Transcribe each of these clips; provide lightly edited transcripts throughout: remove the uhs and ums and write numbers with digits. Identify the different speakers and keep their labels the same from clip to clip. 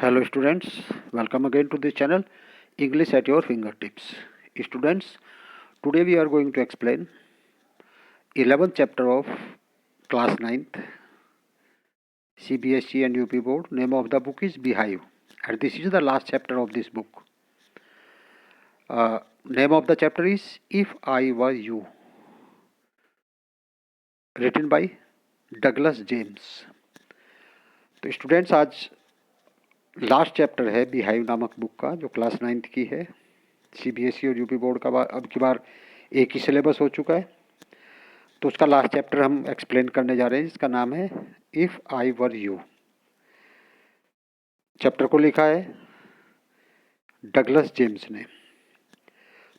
Speaker 1: Hello students, welcome again to this channel English at your fingertips. Students, today we are going to explain 11th chapter of class 9th CBSE and UP board. Name of the book is Beehive and this is the last chapter of this book. Name of the chapter is If I Were You, written by Douglas James. तो students आज last chapter है beehive नामक book का जो class 9th की है. CBSE और UP board का अब की बार एक ही सिलेबस हो चुका है, तो उसका लास्ट चैप्टर हम एक्सप्लेन करने जा रहे हैं जिसका नाम है if I were you. Chapter को लिखा है डगलस जेम्स ने.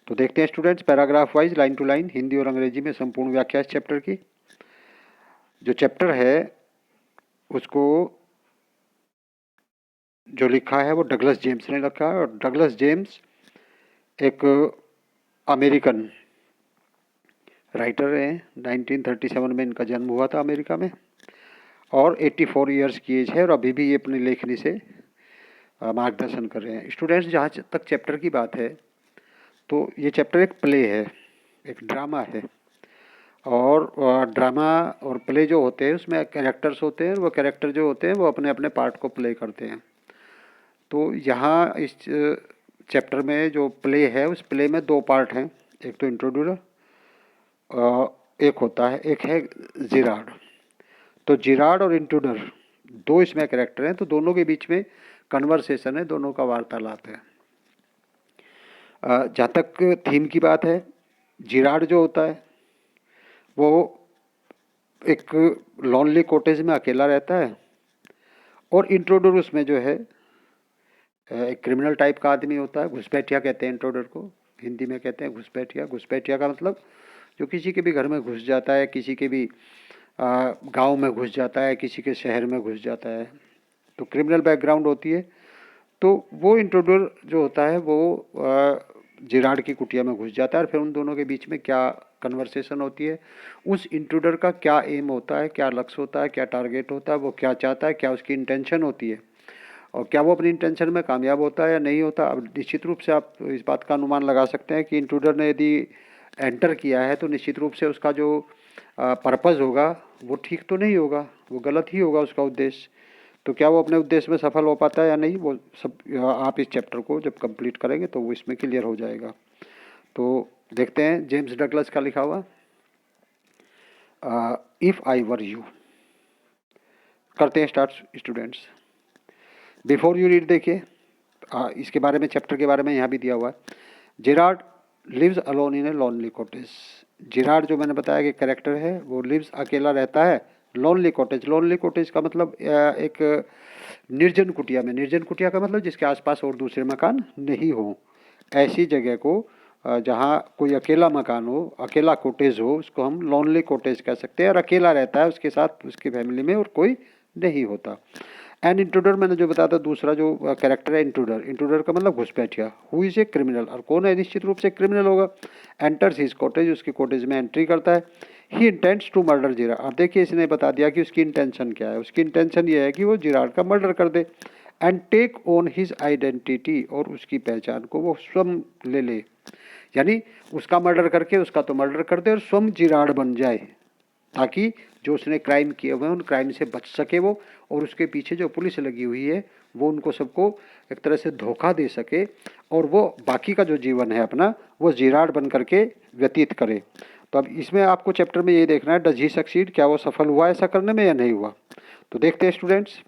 Speaker 1: तो देखते हैं students paragraph wise line to line Hindi और अंग्रेजी में संपूर्ण व्याख्या इस चैप्टर की. जो चैप्टर है उसको जो लिखा है वो डगलस जेम्स ने लिखा है और डगलस जेम्स एक अमेरिकन राइटर हैं. 1937 में इनका जन्म हुआ था अमेरिका में और 84 ईयर्स की एज है और अभी भी ये अपनी लेखनी से मार्गदर्शन कर रहे हैं. स्टूडेंट्स जहाँ तक चैप्टर की बात है तो ये चैप्टर एक प्ले है, एक ड्रामा है और ड्रामा और प्ले जो होते हैं उसमें कैरेक्टर्स होते हैं. वो कैरेक्टर जो होते हैं वो अपने अपने पार्ट को प्ले करते हैं. तो यहाँ इस चैप्टर में जो प्ले है उस प्ले में दो पार्ट हैं. एक तो इंट्रोड्यूसर एक होता है, एक है जिराड. तो जिराड और इंट्रूडर दो इसमें कैरेक्टर हैं, तो दोनों के बीच में कन्वर्सेशन है, दोनों का वार्तालाप है. जहाँ तक थीम की बात है, जिराड जो होता है वो एक लॉनली कॉटेज में अकेला रहता है और इंट्रूडर उसमें जो है एक क्रिमिनल टाइप का आदमी होता है. घुसपैठिया कहते हैं इंट्रूडर को, हिंदी में कहते हैं घुसपैठिया. घुसपैठिया का मतलब जो किसी के भी घर में घुस जाता है, किसी के भी गांव में घुस जाता है, किसी के शहर में घुस जाता है, तो क्रिमिनल बैकग्राउंड होती है. तो वो इंट्रूडर जो होता है वो जिराड की कुटिया में घुस जाता है और फिर उन दोनों के बीच में क्या कन्वर्सेशन होती है, उस इंट्रूडर का क्या एम होता है, क्या लक्ष्य होता है, क्या टारगेट होता है, वो क्या चाहता है, क्या उसकी इंटेंशन होती है और क्या वो अपनी इंटेंशन में कामयाब होता है या नहीं होता. अब निश्चित रूप से आप इस बात का अनुमान लगा सकते हैं कि इंट्रूडर ने यदि एंटर किया है तो निश्चित रूप से उसका जो पर्पज़ होगा वो ठीक तो नहीं होगा, वो गलत ही होगा उसका उद्देश्य. तो क्या वो अपने उद्देश्य में सफल हो पाता है या नहीं, वो सब आप इस चैप्टर को जब कंप्लीट करेंगे तो वो इसमें क्लियर हो जाएगा. तो देखते हैं जेम्स डगलस का लिखा हुआ इफ़ आई वर यू. करते हैं start students. Before you read देखिए इसके बारे में, चैप्टर के बारे में यहाँ भी दिया हुआ है. Gerrard lives alone in a lonely cottage. Gerrard जो मैंने बताया कि कैरेक्टर है वो लिव्स अकेला रहता है लॉनली कॉटेज. लॉनली कॉटेज का मतलब एक निर्जन कुटिया में. निर्जन कुटिया का मतलब जिसके आसपास और दूसरे मकान नहीं हो, ऐसी जगह को जहाँ कोई अकेला मकान हो, अकेला कॉटेज हो, उसको हम लॉनली कॉटेज कह सकते हैं. और अकेला रहता है, उसके साथ उसकी फैमिली में और कोई नहीं होता. एंड इंट्रूडर मैंने जो बताया था, दूसरा जो कैरेक्टर है इंट्रूडर. इंट्रूडर का मतलब घुसपैठिया. हु इज़ ए क्रिमिनल, और कौन है, निश्चित रूप से क्रिमिनल होगा. एंटर्स हिज कॉटेज, उसकी कॉटेज में एंट्री करता है. ही इंटेंट्स टू मर्डर जिराड. अब देखिए इसने बता दिया कि उसकी इंटेंशन क्या है. उसकी इंटेंशन ये है कि वो जिराड का मर्डर कर दे. And take on his identity, और उसकी पहचान को वो स्वयं ले ले, यानी उसका मर्डर करके उसका तो मर्डर कर दे और स्वयं जिराड बन जाए, ताकि जो उसने क्राइम किए हुए हैं उन क्राइम से बच सके वो, और उसके पीछे जो पुलिस लगी हुई है वो उनको सबको एक तरह से धोखा दे सके और वो बाकी का जो जीवन है अपना वो जिराड बन करके व्यतीत करे. तो अब इसमें आपको चैप्टर में ये देखना है, डज ही सक्सीड, क्या वो सफल हुआ ऐसा करने में या नहीं हुआ. तो देखते हैं स्टूडेंट्स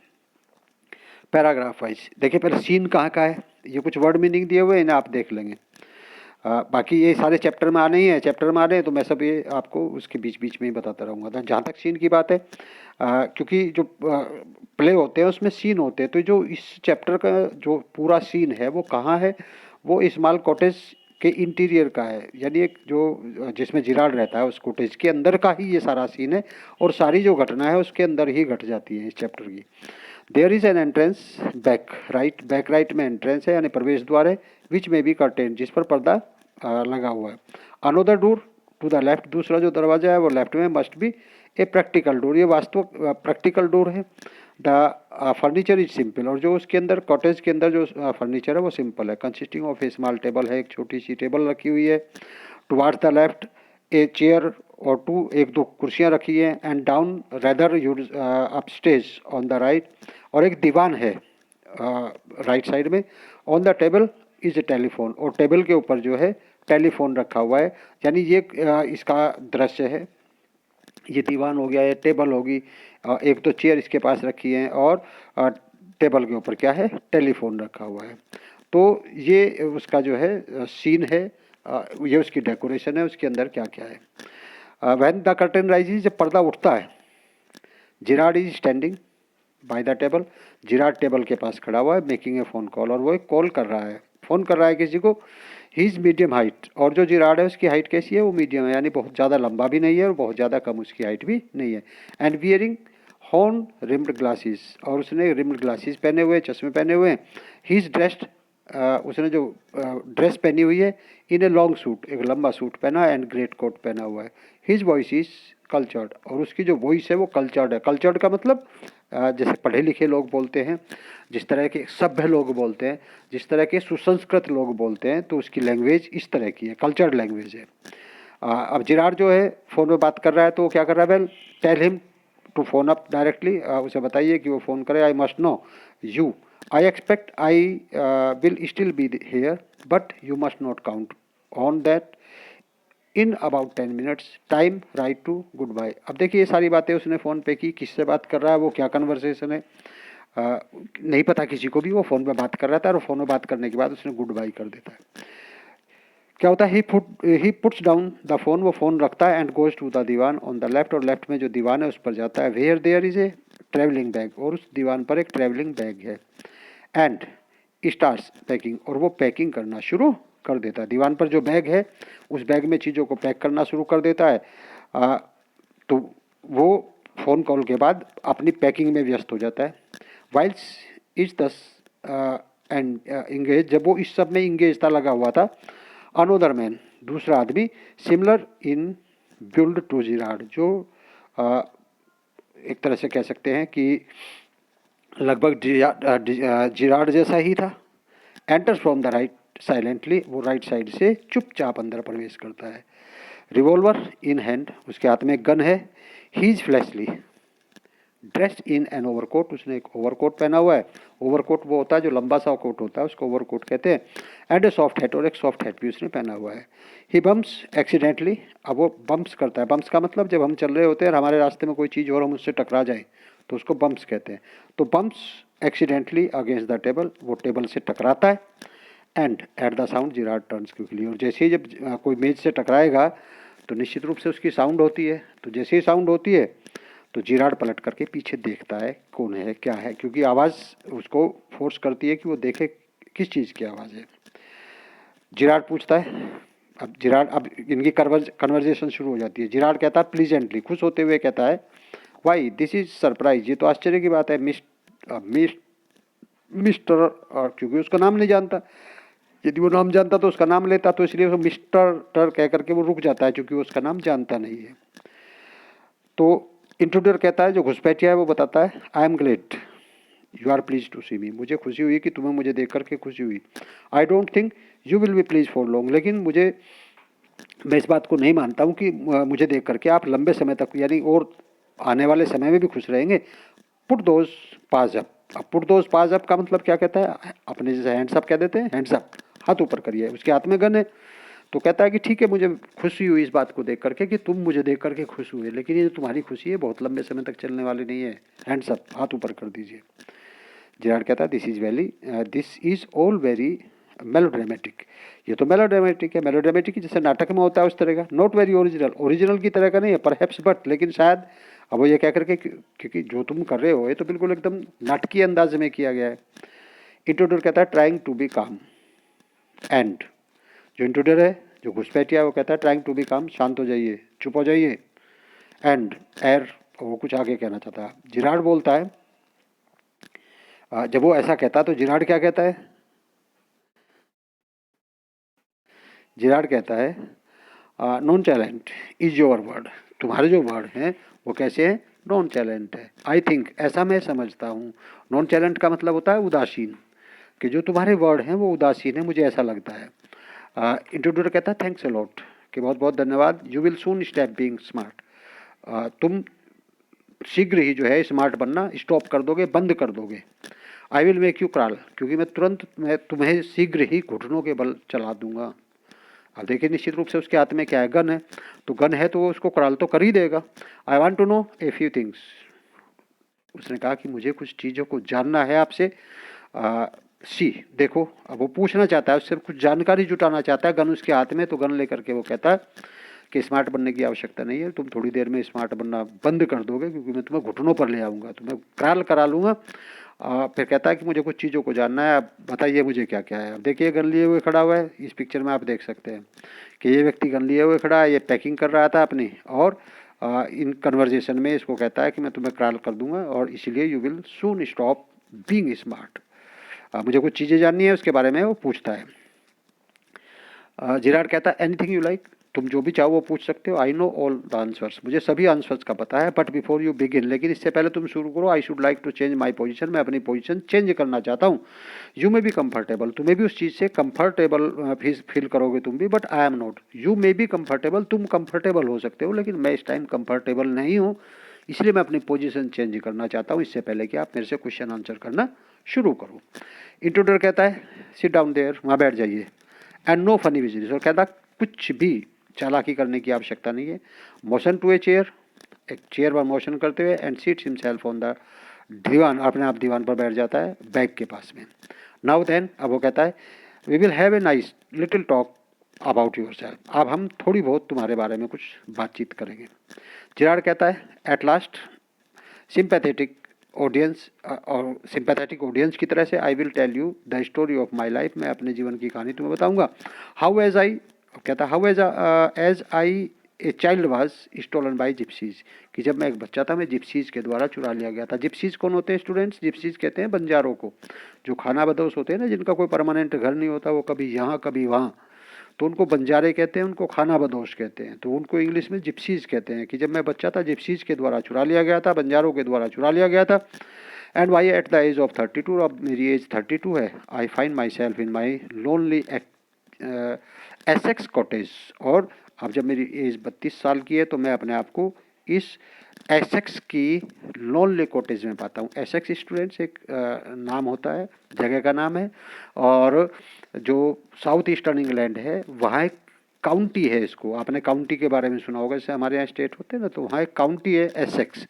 Speaker 1: पैराग्राफ वाइज. देखिए पहले सीन कहाँ का है, ये कुछ वर्ड मीनिंग दिए हुए हैं ना, आप देख लेंगे. बाकी ये सारे चैप्टर में आने ही हैं, चैप्टर में आ रहे हैं तो मैं सब ये आपको उसके बीच बीच में ही बताता रहूँगा. जहाँ तक सीन की बात है, क्योंकि जो प्ले होते हैं उसमें सीन होते हैं, तो जो इस चैप्टर का जो पूरा सीन है वो कहाँ है, वो स्मॉल कॉटेज के इंटीरियर का है. यानी एक जो जिसमें जिराड रहता है उस कॉटेज के अंदर का ही ये सारा सीन है और सारी जो घटना है उसके अंदर ही घट जाती है इस चैप्टर की. There is an entrance back right. Back right में एंट्रेंस है यानी प्रवेश द्वार है. विच में बी कर्टेन, जिस पर पर्दा लगा हुआ है. Another door to the left, दूसरा जो दरवाजा है वो लेफ्ट में. Must be a practical door, ये वास्तव प्रैक्टिकल डोर है. द फर्नीचर इज सिंपल, और जो उसके अंदर कॉटेज के अंदर जो फर्नीचर है वो सिंपल है। Consisting of A small table है, एक छोटी सी टेबल रखी हुई है। Towards the left a chair और टू, एक दो कुर्सियाँ रखी हैं। And down rather use upstage on the right, और एक दीवान है राइट साइड में। On the table is a telephone, और टेबल के ऊपर जो है टेलीफोन रखा हुआ है। यानी ये इसका दृश्य है। ये दीवान हो गया, ये टेबल होगी, एक तो चेयर इसके पास रखी है, और टेबल के ऊपर क्या है, टेलीफोन रखा हुआ है। तो ये उसका जो है सीन है, ये उसकी डेकोरेशन है, उसके अंदर क्या क्या है। व्हेन द कर्टन राइजेज, जब पर्दा उठता है, Gerard is standing by the table, Gerard table के पास खड़ा हुआ है, मेकिंग ए फ़ोन कॉल, और वो एक कॉल कर रहा है, फ़ोन कर रहा है किसी को। ही इज़ मीडियम हाइट, और जो जिराड है उसकी हाइट कैसी है, वो मीडियम है, यानी बहुत ज़्यादा लंबा भी नहीं है और बहुत ज़्यादा कम उसकी हाइट भी नहीं है। And wearing horn rimmed glasses, और उसने रिम्ड ग्लासेस पहने हुए, चश्मे पहने हुए हैं। ही इज़ ड्रेस्ड, उसने जो ड्रेस पहनी हुई है, इन ए लॉन्ग सूट, एक लंबा सूट पहना है, एंड ग्रेट कोट पहना हुआ है। हिज वॉइस इज कल्चर्ड, और उसकी जो वॉइस है वो कल्चर्ड है। कल्चर्ड का मतलब जैसे पढ़े लिखे लोग बोलते हैं, जिस तरह के सभ्य लोग बोलते हैं, जिस तरह के सुसंस्कृत लोग बोलते हैं, तो उसकी लैंग्वेज इस तरह की है, कल्चर्ड लैंग्वेज है। अब जिराड जो है फ़ोन में बात कर रहा है, तो वो क्या कर रहा है, well tell him to phone up directly, उसे बताइए कि वो फ़ोन करे। I must know you, I expect I will still be here, but you must not count on that in about 10 minutes, time right to goodbye. अब देखिए ये सारी बातें उसने फ़ोन पे की, किससे बात कर रहा है, वो क्या कन्वर्सेशन है, नहीं पता किसी को भी, वो फ़ोन पे बात कर रहा था, और फ़ोन में बात करने के बाद उसने गुड बाय कर देता है। क्या होता है, he puts down the phone, वो फ़ोन रखता है, and goes to the divan on the left, और लेफ्ट में जो दीवान है उस पर जाता है। Where there is a travelling bag, और उस दीवान पर एक ट्रैवलिंग बैग है। एंड स्टार्ट्स पैकिंग, और वो पैकिंग करना शुरू कर देता है। दीवान पर जो बैग है, उस बैग में चीज़ों को पैक करना शुरू कर देता है। तो वो फ़ोन कॉल के बाद अपनी पैकिंग में व्यस्त हो जाता है। वाइल्स इज दस एंड इंगेज, जब वो इस सब में इंगेज था, लगा हुआ था, अनोदर मैन, दूसरा आदमी, similar in build to Gerrard, जो एक तरह से कह सकते हैं कि लगभग जिराड जैसा ही था। Enters from the right silently, वो राइट साइड से चुपचाप अंदर प्रवेश करता है। रिवॉल्वर इन हैंड, उसके हाथ में एक गन है। He is fleshly dressed in an overcoat, उसने एक ओवरकोट पहना हुआ है। ओवरकोट वो होता है जो लंबा सा कोट होता है, उसको ओवरकोट कहते हैं। एंड ए सॉफ्ट हैट, और एक सॉफ्ट हैट भी उसने पहना हुआ है। ही बम्प्स एक्सीडेंटली, अब वो बम्प्स करता है। बम्प्स का मतलब जब हम चल रहे होते हैं और हमारे रास्ते में कोई चीज़ और हम उससे टकरा जाए तो उसको बम्प्स कहते हैं। तो bumps accidentally against the table, वो टेबल से टकराता है। And at the sound Gerard turns quickly, और जैसे ही जब कोई मेज से टकराएगा तो निश्चित रूप से उसकी साउंड होती है, तो जैसे ही साउंड होती है तो जिराड पलट करके पीछे देखता है कौन है क्या है, क्योंकि आवाज़ उसको फोर्स करती है कि वो देखे किस चीज़ की आवाज़ है। जिराड पूछता है, अब इनकी कन्वर्जेशन शुरू हो जाती है। जिराड कहता है प्लीजेंटली, खुश होते हुए कहता है, वाई दिस इज सरप्राइज, ये तो आश्चर्य की बात है, मिस्टर, और क्योंकि उसका नाम नहीं जानता, यदि वो नाम जानता तो उसका नाम लेता, तो इसलिए वो मिस्टर टर कह करके वो रुक जाता है, क्योंकि वो उसका नाम जानता नहीं है। तो इंट्रूडर कहता है, जो घुसपैठिया है वो बताता है, I am glad you are please to see me, मुझे खुशी हुई कि तुम्हें मुझे देख करके खुशी हुई। I don't think you will be please for long, लेकिन मैं इस बात को नहीं मानता हूँ कि मुझे देख करके आप लंबे समय तक, यानी और आने वाले समय में भी खुश रहेंगे। पुट दोज पाज अप, अब पुट दोज पाज अप का मतलब क्या कहता है, अपने जैसे हैंड्स अप कह देते हैं, हैंड्स अप, हाथ ऊपर करिए। उसके हाथ में गन है, तो कहता है कि ठीक है, मुझे खुशी हुई इस बात को देख करके कि तुम मुझे देख करके खुश हुए, लेकिन ये जो तुम्हारी खुशी है बहुत लंबे समय तक चलने वाली नहीं है। हैंड्स अप, हाथ ऊपर कर दीजिए। जिराड कहता है, this is all very melodramatic, ये तो मेलोड्रामेटिक है, मेलोड्रामेटिक जैसे नाटक में होता है उस तरह का, नॉट वेरी ओरिजिनल, ओरिजिनल की तरह का नहीं है, परहैप्स बट, लेकिन शायद। अब वो ये कह करके, क्योंकि जो तुम कर रहे हो ये तो बिल्कुल एकदम नाटकीय अंदाज में किया गया है। इंट्रोडर कहता है, ट्राइंग टू बी काम, एंड जो इंट्रोडर है, जो घुसपैठिया है, वो कहता है, ट्राइंग टू बी काम, शांत हो जाइए, चुप हो जाइए। एंड एयर, वो कुछ आगे कहना चाहता है। जिराड बोलता है, जब वो ऐसा कहता है तो जिराड क्या कहता है, जिराड कहता है, नॉन चैलेंट इज योर वर्ड, तुम्हारे जो वर्ड हैं वो कैसे हैं, नॉन चैलेंट है। आई थिंक, ऐसा मैं समझता हूँ। नॉन चैलेंट का मतलब होता है उदासीन, कि जो तुम्हारे वर्ड हैं वो उदासीन है, मुझे ऐसा लगता है। इंट्रोड्यूसर कहता है थैंक्स अ लॉट, कि बहुत बहुत धन्यवाद। You will soon stop being smart, तुम शीघ्र ही जो है स्मार्ट बनना स्टॉप कर दोगे, बंद कर दोगे। I will make you crawl, क्योंकि मैं तुम्हें शीघ्र ही घुटनों के बल चला दूंगा। अब देखिए निश्चित रूप से उसके हाथ में क्या है, गन है, तो गन है तो वो उसको क्रॉल तो कर ही देगा। I want to know a few things, उसने कहा कि मुझे कुछ चीज़ों को जानना है आपसे। सी, देखो, अब वो पूछना चाहता है, उससे कुछ जानकारी जुटाना चाहता है। गन उसके हाथ में, तो गन लेकर के वो कहता है कि स्मार्ट बनने की आवश्यकता नहीं है, तुम थोड़ी देर में स्मार्ट बनना बंद कर दोगे, क्योंकि मैं तुम्हें घुटनों पर ले आऊँगा, तुम्हें क्रॉल करा लूँगा। फिर कहता है कि मुझे कुछ चीज़ों को जानना है, आप बताइए मुझे क्या क्या है। अब देखिए गन लिए हुए खड़ा हुआ है, इस पिक्चर में आप देख सकते हैं कि ये व्यक्ति गन लिए हुए खड़ा है, ये पैकिंग कर रहा था अपनी, और इन कन्वर्जेशन में इसको कहता है कि मैं तुम्हें क्रॉल कर दूंगा और इसीलिए you will soon stop being smart. मुझे कुछ चीज़ें जाननी है, उसके बारे में वो पूछता है। जिराड कहता है एनीथिंग यू लाइक, तुम जो भी चाहो वो पूछ सकते हो। I know all the answers, मुझे सभी आंसर्स का पता है। बट बिफोर यू बिगिन, लेकिन इससे पहले तुम शुरू करो, I should like to change my position, मैं अपनी पोजीशन चेंज करना चाहता हूँ। यू मे बी कंफर्टेबल, तुम्हें भी उस चीज़ से कंफर्टेबल फील करोगे तुम भी, but I am not. You may be comfortable, तुम कंफर्टेबल हो सकते हो, लेकिन मैं इस टाइम कंफर्टेबल नहीं हूँ, इसलिए मैं अपनी पोजीशन चेंज करना चाहता हूँ, इससे पहले कि आप मेरे से क्वेश्चन आंसर करना शुरू करो। इंट्रोडर कहता है सिट डाउन देयर, वहाँ बैठ जाइए। एंड नो फनी बिजनेस, और कहता कुछ भी चालाकी करने की आवश्यकता नहीं है। मोशन टू ए चेयर, एक चेयर पर मोशन करते हुए, and seats himself on the divan, अपने आप दीवान पर बैठ जाता है बैग के पास में। नाउ देन, अब वो कहता है we will have a nice little talk about yourself, अब हम थोड़ी बहुत तुम्हारे बारे में कुछ बातचीत करेंगे। जिराड कहता है एट लास्ट सिंपैथेटिक ऑडियंस, और सिंपैथेटिक ऑडियंस की तरह से I will tell you the story of my life, मैं अपने जीवन की कहानी तुम्हें बताऊंगा। हाउ एज आई, कहता how as I a child was stolen by gypsies, कि जब मैं एक बच्चा था मैं जिप्सीज के द्वारा चुरा लिया गया था। जिप्सीज कौन होते हैं स्टूडेंट्स? जिप्सीज कहते हैं बंजारों को, जो खाना बदोश होते हैं ना, जिनका कोई परमानेंट घर नहीं होता, वो कभी यहाँ कभी वहाँ, तो उनको बंजारे कहते हैं, उनको खाना बदोश कहते हैं, तो उनको इंग्लिश में जिप्सीज कहते हैं। कि जब मैं बच्चा था जिप्सीज के द्वारा चुरा लिया गया था, बंजारों के द्वारा चुरा लिया गया था। And why at the age of 32, अब मेरी एज 32 है, I find myself in my lonely Essex cottage, और अब जब मेरी एज 32 साल की है तो मैं अपने आप को इस एसेक्स की लोनली कॉटेज में पाता हूँ। एसेक्स स्टूडेंट्स एक नाम होता है, जगह का नाम है, और जो साउथ ईस्टर्न इंग्लैंड है वहाँ एक काउंटी है, इसको आपने काउंटी के बारे में सुना होगा, जैसे हमारे यहाँ स्टेट होते हैं ना, तो वहाँ एक काउंटी है एसेक्स।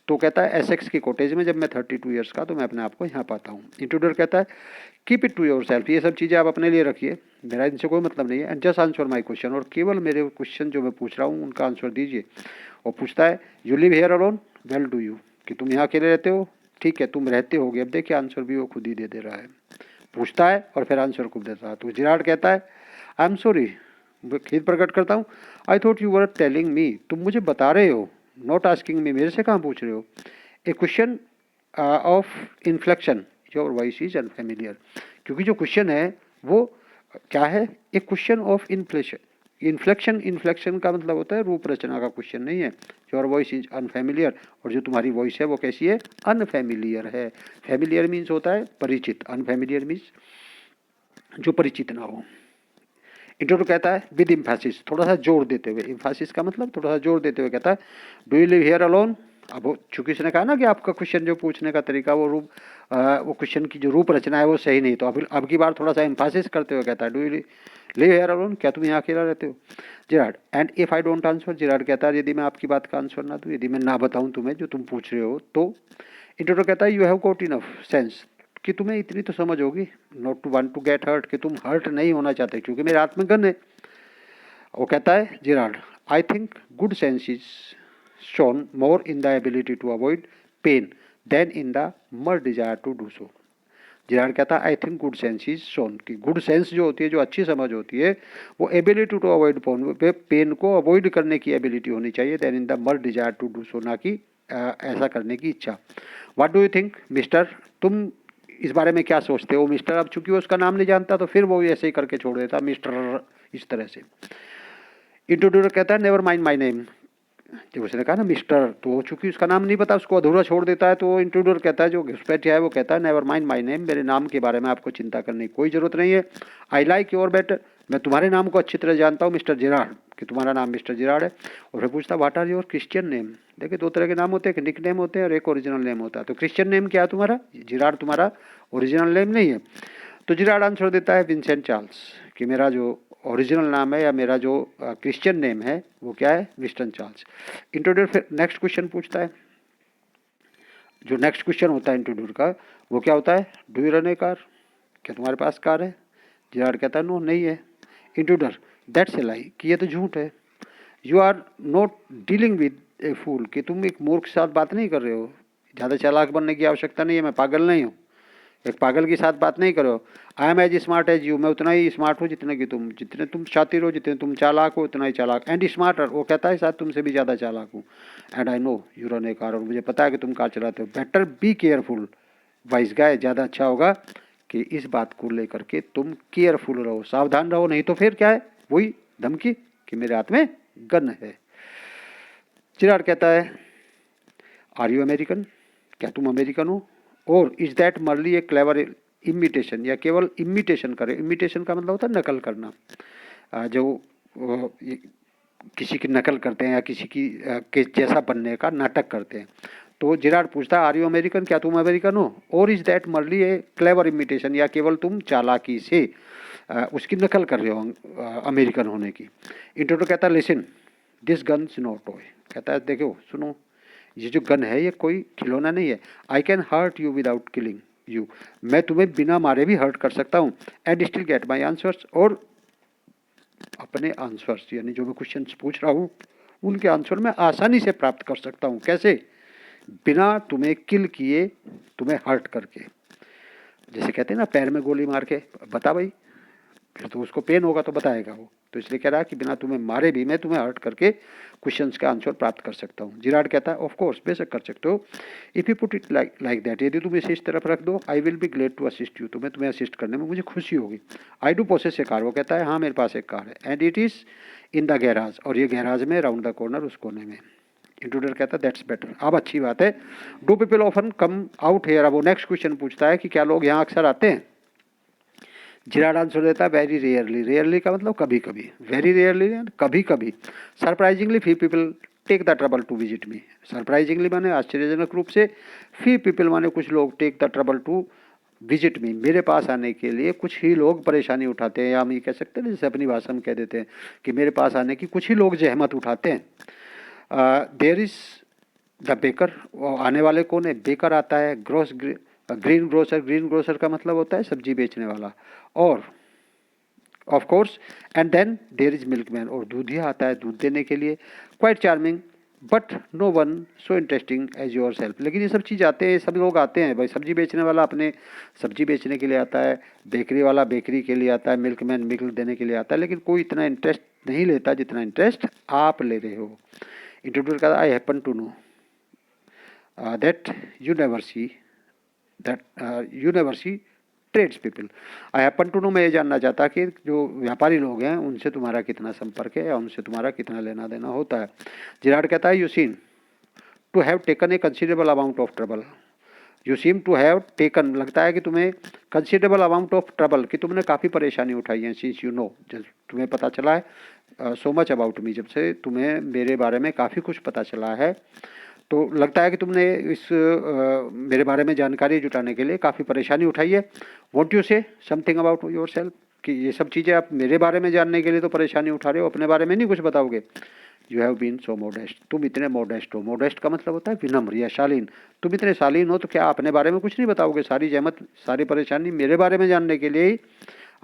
Speaker 1: तो कहता है एसेक्स की कॉटेज में जब मैं 32 ईयर्स का, तो मैं अपने आप को यहाँ पाता हूँ। इंट्रोडर कहता है keep it to yourself, ये सब चीज़ें आप अपने लिए रखिए, मेरा इनसे कोई मतलब नहीं है। And just answer my question, और केवल मेरे क्वेश्चन जो मैं पूछ रहा हूँ उनका आंसर दीजिए। और पूछता है you live here alone, well do you, कि तुम यहाँ अकेले रहते हो? ठीक है, तुम रहते होगे। अब देखिए आंसर भी वो खुद ही दे रहा है, पूछता है और फिर आंसर खुद देता है। तो जिराड कहता है आई एम सॉरी, खेद प्रकट करता हूँ। I thought you were telling me, तुम मुझे बता रहे हो, नॉट आस्किंग मी, मेरे से कहाँ पूछ रहे हो। A question of inflection, your voice is unfamiliar, क्योंकि जो क्वेश्चन है वो क्या है, एक क्वेश्चन ऑफ इन्फ्लेशन। इन्फ्लेक्शन का मतलब होता है रूप रचना का क्वेश्चन नहीं है। योर वॉइस इज अनफेमिलियर, और जो तुम्हारी वॉइस है वो कैसी है, अनफेमिलियर है। फेमिलियर मीन्स होता है परिचित, अनफेमिलियर मीन्स जो परिचित ना हो। इंटरव्यू कहता है विद इम्फेसिस, थोड़ा सा जोर देते हुए, इम्फेसिस का मतलब थोड़ा सा जोर देते हुए कहता है do you live here alone. अब चूंकि इसने कहा ना कि आपका क्वेश्चन जो पूछने का तरीका वो वो क्वेश्चन की जो रूप रचना है वो सही नहीं, तो अब की बार थोड़ा सा इम्फेसिस करते हुए कहता है do you live here alone, क्या तुम यहाँ अकेला रहते हो। Gerard and if I don't answer, Gerard कहता है यदि मैं आपकी बात का आंसर ना दूँ, यदि मैं ना बताऊँ तुम्हें जो तुम पूछ रहे हो, तो इंटरव्यू कहता है you have got enough sense, कि तुम्हें इतनी तो समझ होगी, not to want to get hurt, कि तुम हर्ट नहीं होना चाहते, क्योंकि मेरे हाथ में गन है। वो कहता है Girard I think good sense is shown more in the ability to avoid pain than in the mere desire to do so. Girard कहता है I think good sense is shown, कि गुड सेंस जो होती है, जो अच्छी समझ होती है, वो एबिलिटी टू अवॉइड पेन को अवॉइड करने की एबिलिटी होनी चाहिए, than in the mere desire to do so, ना कि ऐसा करने की इच्छा। What do you think mister, तुम इस बारे में क्या सोचते हो मिस्टर। अब चूंकि वो उसका नाम नहीं जानता तो फिर वो ऐसे ही करके छोड़ देता मिस्टर, इस तरह से। इंट्रोड्यूसर कहता है नेवर माइंड माई नेम, जब उसने कहा ना मिस्टर, तो चूंकि उसका नाम नहीं पता, उसको अधूरा छोड़ देता है, तो इंट्रूडर कहता है, जो घुसपैठिया है वो कहता है, नेवर माइंड माई नेम, मेरे नाम के बारे में आपको चिंता करने की कोई ज़रूरत नहीं है। आई लाइक योर बेटर, मैं तुम्हारे नाम को अच्छी तरह जानता हूँ मिस्टर जेरार्ड, कि तुम्हारा नाम मिस्टर जेरार्ड है। और फिर पूछता what are your Christian name. देखिए, दो तरह के नाम होते हैं, एक निक नेम होते हैं और एक ओरिजिनल नेम होता है। तो क्रिश्चियन नेम क्या है तुम्हारा? जेरार्ड तुम्हारा ओरिजिनल नेम नहीं है। तो जेरार्ड आंसर देता है विंसेंट चार्ल्स, कि मेरा जो ओरिजिनल नाम है या मेरा जो क्रिश्चियन नेम है वो क्या है? Winston Charles. इंट्रोड्यूर फिर नेक्स्ट क्वेश्चन पूछता है। जो नेक्स्ट क्वेश्चन होता है इंट्रोड्यूर का, वो क्या होता है? Do you run A car, क्या तुम्हारे पास कार है? जेरार्ड कहता है नो, नहीं है। इंट्रोड्यूर दैट्स ए लाई, कि ये तो झूठ है। You are not dealing with a fool, कि तुम एक मूर्ख के साथ बात नहीं कर रहे हो, ज़्यादा चालाक बनने की आवश्यकता नहीं है, मैं पागल नहीं हूँ, एक पागल के साथ बात नहीं करो। I am as smart as you, मैं उतना ही स्मार्ट हूँ जितने तुम शातिर हो, जितने तुम चालाक हो उतना ही चालाक। एंड स्मार्टर, वो कहता है शायद तुमसे भी ज़्यादा चालाक हूँ। And I know you run A car, और मुझे पता है कि तुम कार चलाते हो। बेटर बी केयरफुल, वाइस गाय, ज़्यादा अच्छा होगा कि इस बात को लेकर के तुम केयरफुल रहो, सावधान रहो, नहीं तो फिर क्या है? वही धमकी कि मेरे हाथ में गन है। जेरार्ड कहता है आर यू अमेरिकन, क्या तुम अमेरिकन हो? और is that merely A clever imitation, या केवल इमिटेशन करे। इमिटेशन का मतलब होता है नकल करना, जो किसी की नकल करते हैं या किसी की के जैसा बनने का नाटक करते हैं। तो जेरार्ड पूछता है आर यू अमेरिकन, क्या तुम अमेरिकन हो? और is that merely A clever imitation, या केवल तुम चालाकी से उसकी नकल कर रहे हो अमेरिकन होने की। इंट्रोडर कहता है listen this gun is not toy, कहता है देखो सुनो, ये जो गन है ये कोई खिलौना नहीं है। I can hurt you without killing you, मैं तुम्हें बिना मारे भी हर्ट कर सकता हूँ। And still get my answers, और अपने आंसर्स यानी जो मैं क्वेश्चन पूछ रहा हूँ उनके आंसर मैं आसानी से प्राप्त कर सकता हूँ। कैसे? बिना तुम्हें किल किए, तुम्हें हर्ट करके। जैसे कहते हैं ना पैर में गोली मार के, बता भाई, फिर तो उसको पेन होगा तो बताएगा वो। तो इसलिए कह रहा है कि बिना तुम्हें मारे भी मैं तुम्हें हर्ट करके क्वेश्चंस का आंसर प्राप्त कर सकता हूँ। जेरार्ड कहता है ऑफ कोर्स, बेशक कर सकते हो। If you put it like that, यदि तुम इसे इस तरफ रख दो, I will be glad to assist you, तो मैं तुम्हें असिस्ट करने में मुझे खुशी होगी। I do possess a car, वो कहता है हाँ मेरे पास एक कार है। And it is in the garage, और ये गैराज में राउंड द कॉर्नर, उस कोने में। इंट्रूडर कहता है दैट्स बेटर, अब अच्छी बात है। Do people often come out here, अब वो नेक्स्ट क्वेश्चन पूछता है कि क्या लोग यहाँ अक्सर आते हैं? जेरार्ड आंसर देता है वेरी रेयरली, रेयरली का मतलब कभी कभी, वेरी रेयरली कभी कभी। Surprisingly few people take the trouble to visit me, surprisingly माने आश्चर्यजनक रूप से, फ्यू पीपल माने कुछ लोग, take the trouble to visit me, मेरे पास आने के लिए कुछ ही लोग परेशानी उठाते हैं, या हम ये कह सकते हैं जैसे अपनी भाषा में कह देते हैं कि मेरे पास आने की कुछ ही लोग जहमत उठाते हैं। देयर इज द बेकर, आने वाले कौन है? बेकर आता है। ग्रीन ग्रोसर, ग्रीन ग्रोसर का मतलब होता है सब्जी बेचने वाला। और of course and then there is milkman, और दूधिया आता है दूध देने के लिए। Quite charming but no one so interesting as yourself, लेकिन ये सब चीज़ आते हैं, सब लोग आते हैं भाई। सब्जी बेचने वाला अपने सब्जी बेचने के लिए आता है, बेकरी वाला बेकरी के लिए आता है, मिल्कमैन मिल्क देने के लिए आता है, लेकिन कोई इतना इंटरेस्ट नहीं लेता जितना इंटरेस्ट आप ले रहे हो। इंट्रोड्यूस का I happen to know that you never see trades people. I happen to know, मैं ये जानना चाहता कि जो व्यापारी लोग हैं उनसे तुम्हारा कितना संपर्क है या उनसे तुम्हारा कितना लेना देना होता है। जेरार्ड कहता है you seem to have taken a considerable amount of trouble, you seem to have taken, लगता है कि तुम्हें कंसिडरेबल अमाउंट ऑफ ट्रबल, कि तुमने काफ़ी परेशानी उठाई है। सिंस यू नो, जब तुम्हें पता चला है सो मच अबाउट मी, जब से तुम्हें मेरे बारे में काफ़ी कुछ पता चला है, तो लगता है कि तुमने मेरे बारे में जानकारी जुटाने के लिए काफ़ी परेशानी उठाई है। वॉन्ट यू से समथिंग अबाउट योर सेल्फ, कि ये सब चीज़ें आप मेरे बारे में जानने के लिए तो परेशानी उठा रहे हो, अपने बारे में नहीं कुछ बताओगे। You have been so modest, तुम इतने मोडेस्ट हो। मोडेस्ट का मतलब होता है विनम्र या शालीन। तुम इतने शालीन हो तो क्या अपने बारे में कुछ नहीं बताओगे? सारी जहमत, सारी परेशानी मेरे बारे में जानने के लिए ही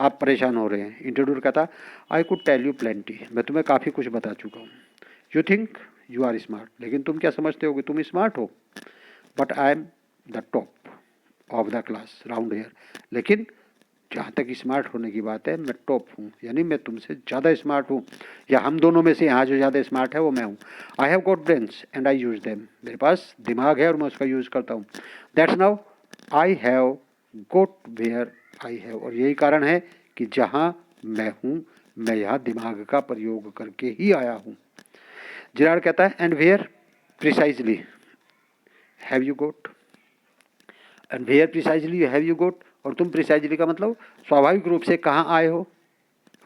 Speaker 1: आप परेशान हो रहे हैं। इंट्रोड्यूस कहता I could tell you plenty, मैं तुम्हें काफ़ी कुछ बता चुका हूँ। You think you are smart, लेकिन तुम क्या समझते हो कि तुम स्मार्ट हो? But I am the top of the class round here, लेकिन जहाँ तक स्मार्ट होने की बात है मैं टॉप हूँ, यानी मैं तुमसे ज़्यादा स्मार्ट हूँ, या हम दोनों में से यहाँ जो ज़्यादा स्मार्ट है वो मैं हूँ। I have got brains and I use them, मेरे पास दिमाग है और मैं उसका यूज़ करता हूँ। That's now I have got where I have, और यही कारण है कि जहाँ मैं हूँ मैं यहाँ दिमाग का प्रयोग करके ही आया हूँ। जिराड कहता है and where precisely have you got, and where precisely have you got, और तुम प्रिसाइजली का मतलब स्वाभाविक रूप से कहाँ आए हो,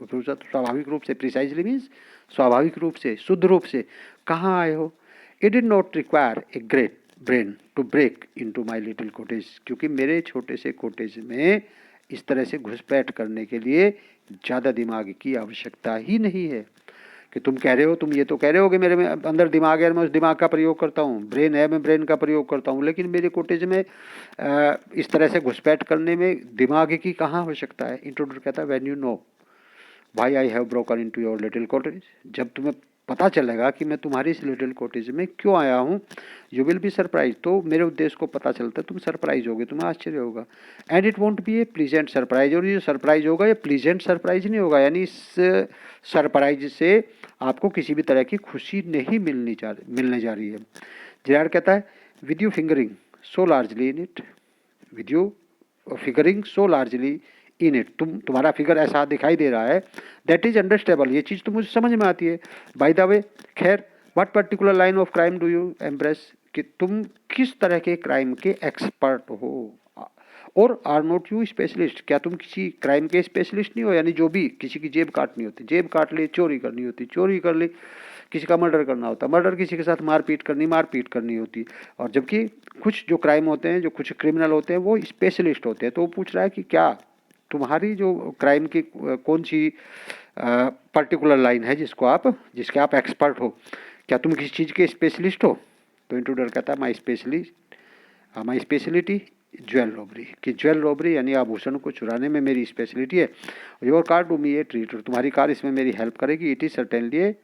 Speaker 1: स्वाभाविक रूप से, प्रिसाइजली मीन्स स्वाभाविक रूप से, शुद्ध रूप से कहाँ आए हो। It did not require a great brain to break into my little cottage, क्योंकि मेरे छोटे से कॉटेज में इस तरह से घुसपैठ करने के लिए ज़्यादा दिमाग की आवश्यकता ही नहीं है। कि तुम कह रहे हो, तुम ये तो कह रहे हो कि मेरे में अंदर दिमाग है, मैं उस दिमाग का प्रयोग करता हूँ, ब्रेन है, मैं ब्रेन का प्रयोग करता हूँ, लेकिन मेरे कॉटेज में इस तरह से घुसपैठ करने में दिमाग की कहाँ आवश्यकता है। इंट्रोड्यूस कहता है when you know why I have broken into your little cottage, जब तुम्हें पता चलेगा कि मैं तुम्हारी इस लिटिल कॉटेज में क्यों आया हूँ, यू विल बी सरप्राइज, तो मेरे उद्देश्य को पता चलता है, तुम सरप्राइज होगे, तुम्हें आश्चर्य होगा। And it won't be a pleasant surprise, और ये सरप्राइज होगा, ये प्लीजेंट सरप्राइज नहीं होगा, यानी इस सरप्राइज से आपको किसी भी तरह की खुशी नहीं मिलने जा रही है। जिराड कहता है with you fingering so largely in it, with you figuring so largely in it, तुम्हारा फिगर ऐसा दिखाई दे रहा है, दैट इज अंडरस्टैंडेबल, ये चीज़ तो मुझे समझ में आती है। बाय द वे, खैर, what particular line of crime do you embrace, कि तुम किस तरह के क्राइम के एक्सपर्ट हो, और आर नॉट यू स्पेशलिस्ट, क्या तुम किसी क्राइम के स्पेशलिस्ट नहीं हो, यानी जो भी किसी की जेब काटनी होती, जेब काट ली, चोरी करनी होती, चोरी कर ली, किसी का मर्डर करना होता, मर्डर, किसी के साथ मारपीट करनी होती, और जबकि कुछ जो क्राइम होते हैं, जो कुछ क्रिमिनल होते हैं, वो स्पेशलिस्ट होते हैं। तो वो पूछ रहा है कि क्या तुम्हारी जो क्राइम की कौन सी पर्टिकुलर लाइन है जिसके आप एक्सपर्ट हो, क्या तुम किसी चीज़ के स्पेशलिस्ट हो। तो इंट्रूडर कहता है माई स्पेशलिटी ज्वेल रॉबरी, कि ज्वेल रॉबरी यानी आभूषण को चुराने में मेरी स्पेशलिटी है। Your car do me A treat, और तुम्हारी कार इसमें मेरी हेल्प करेगी। It is certainly A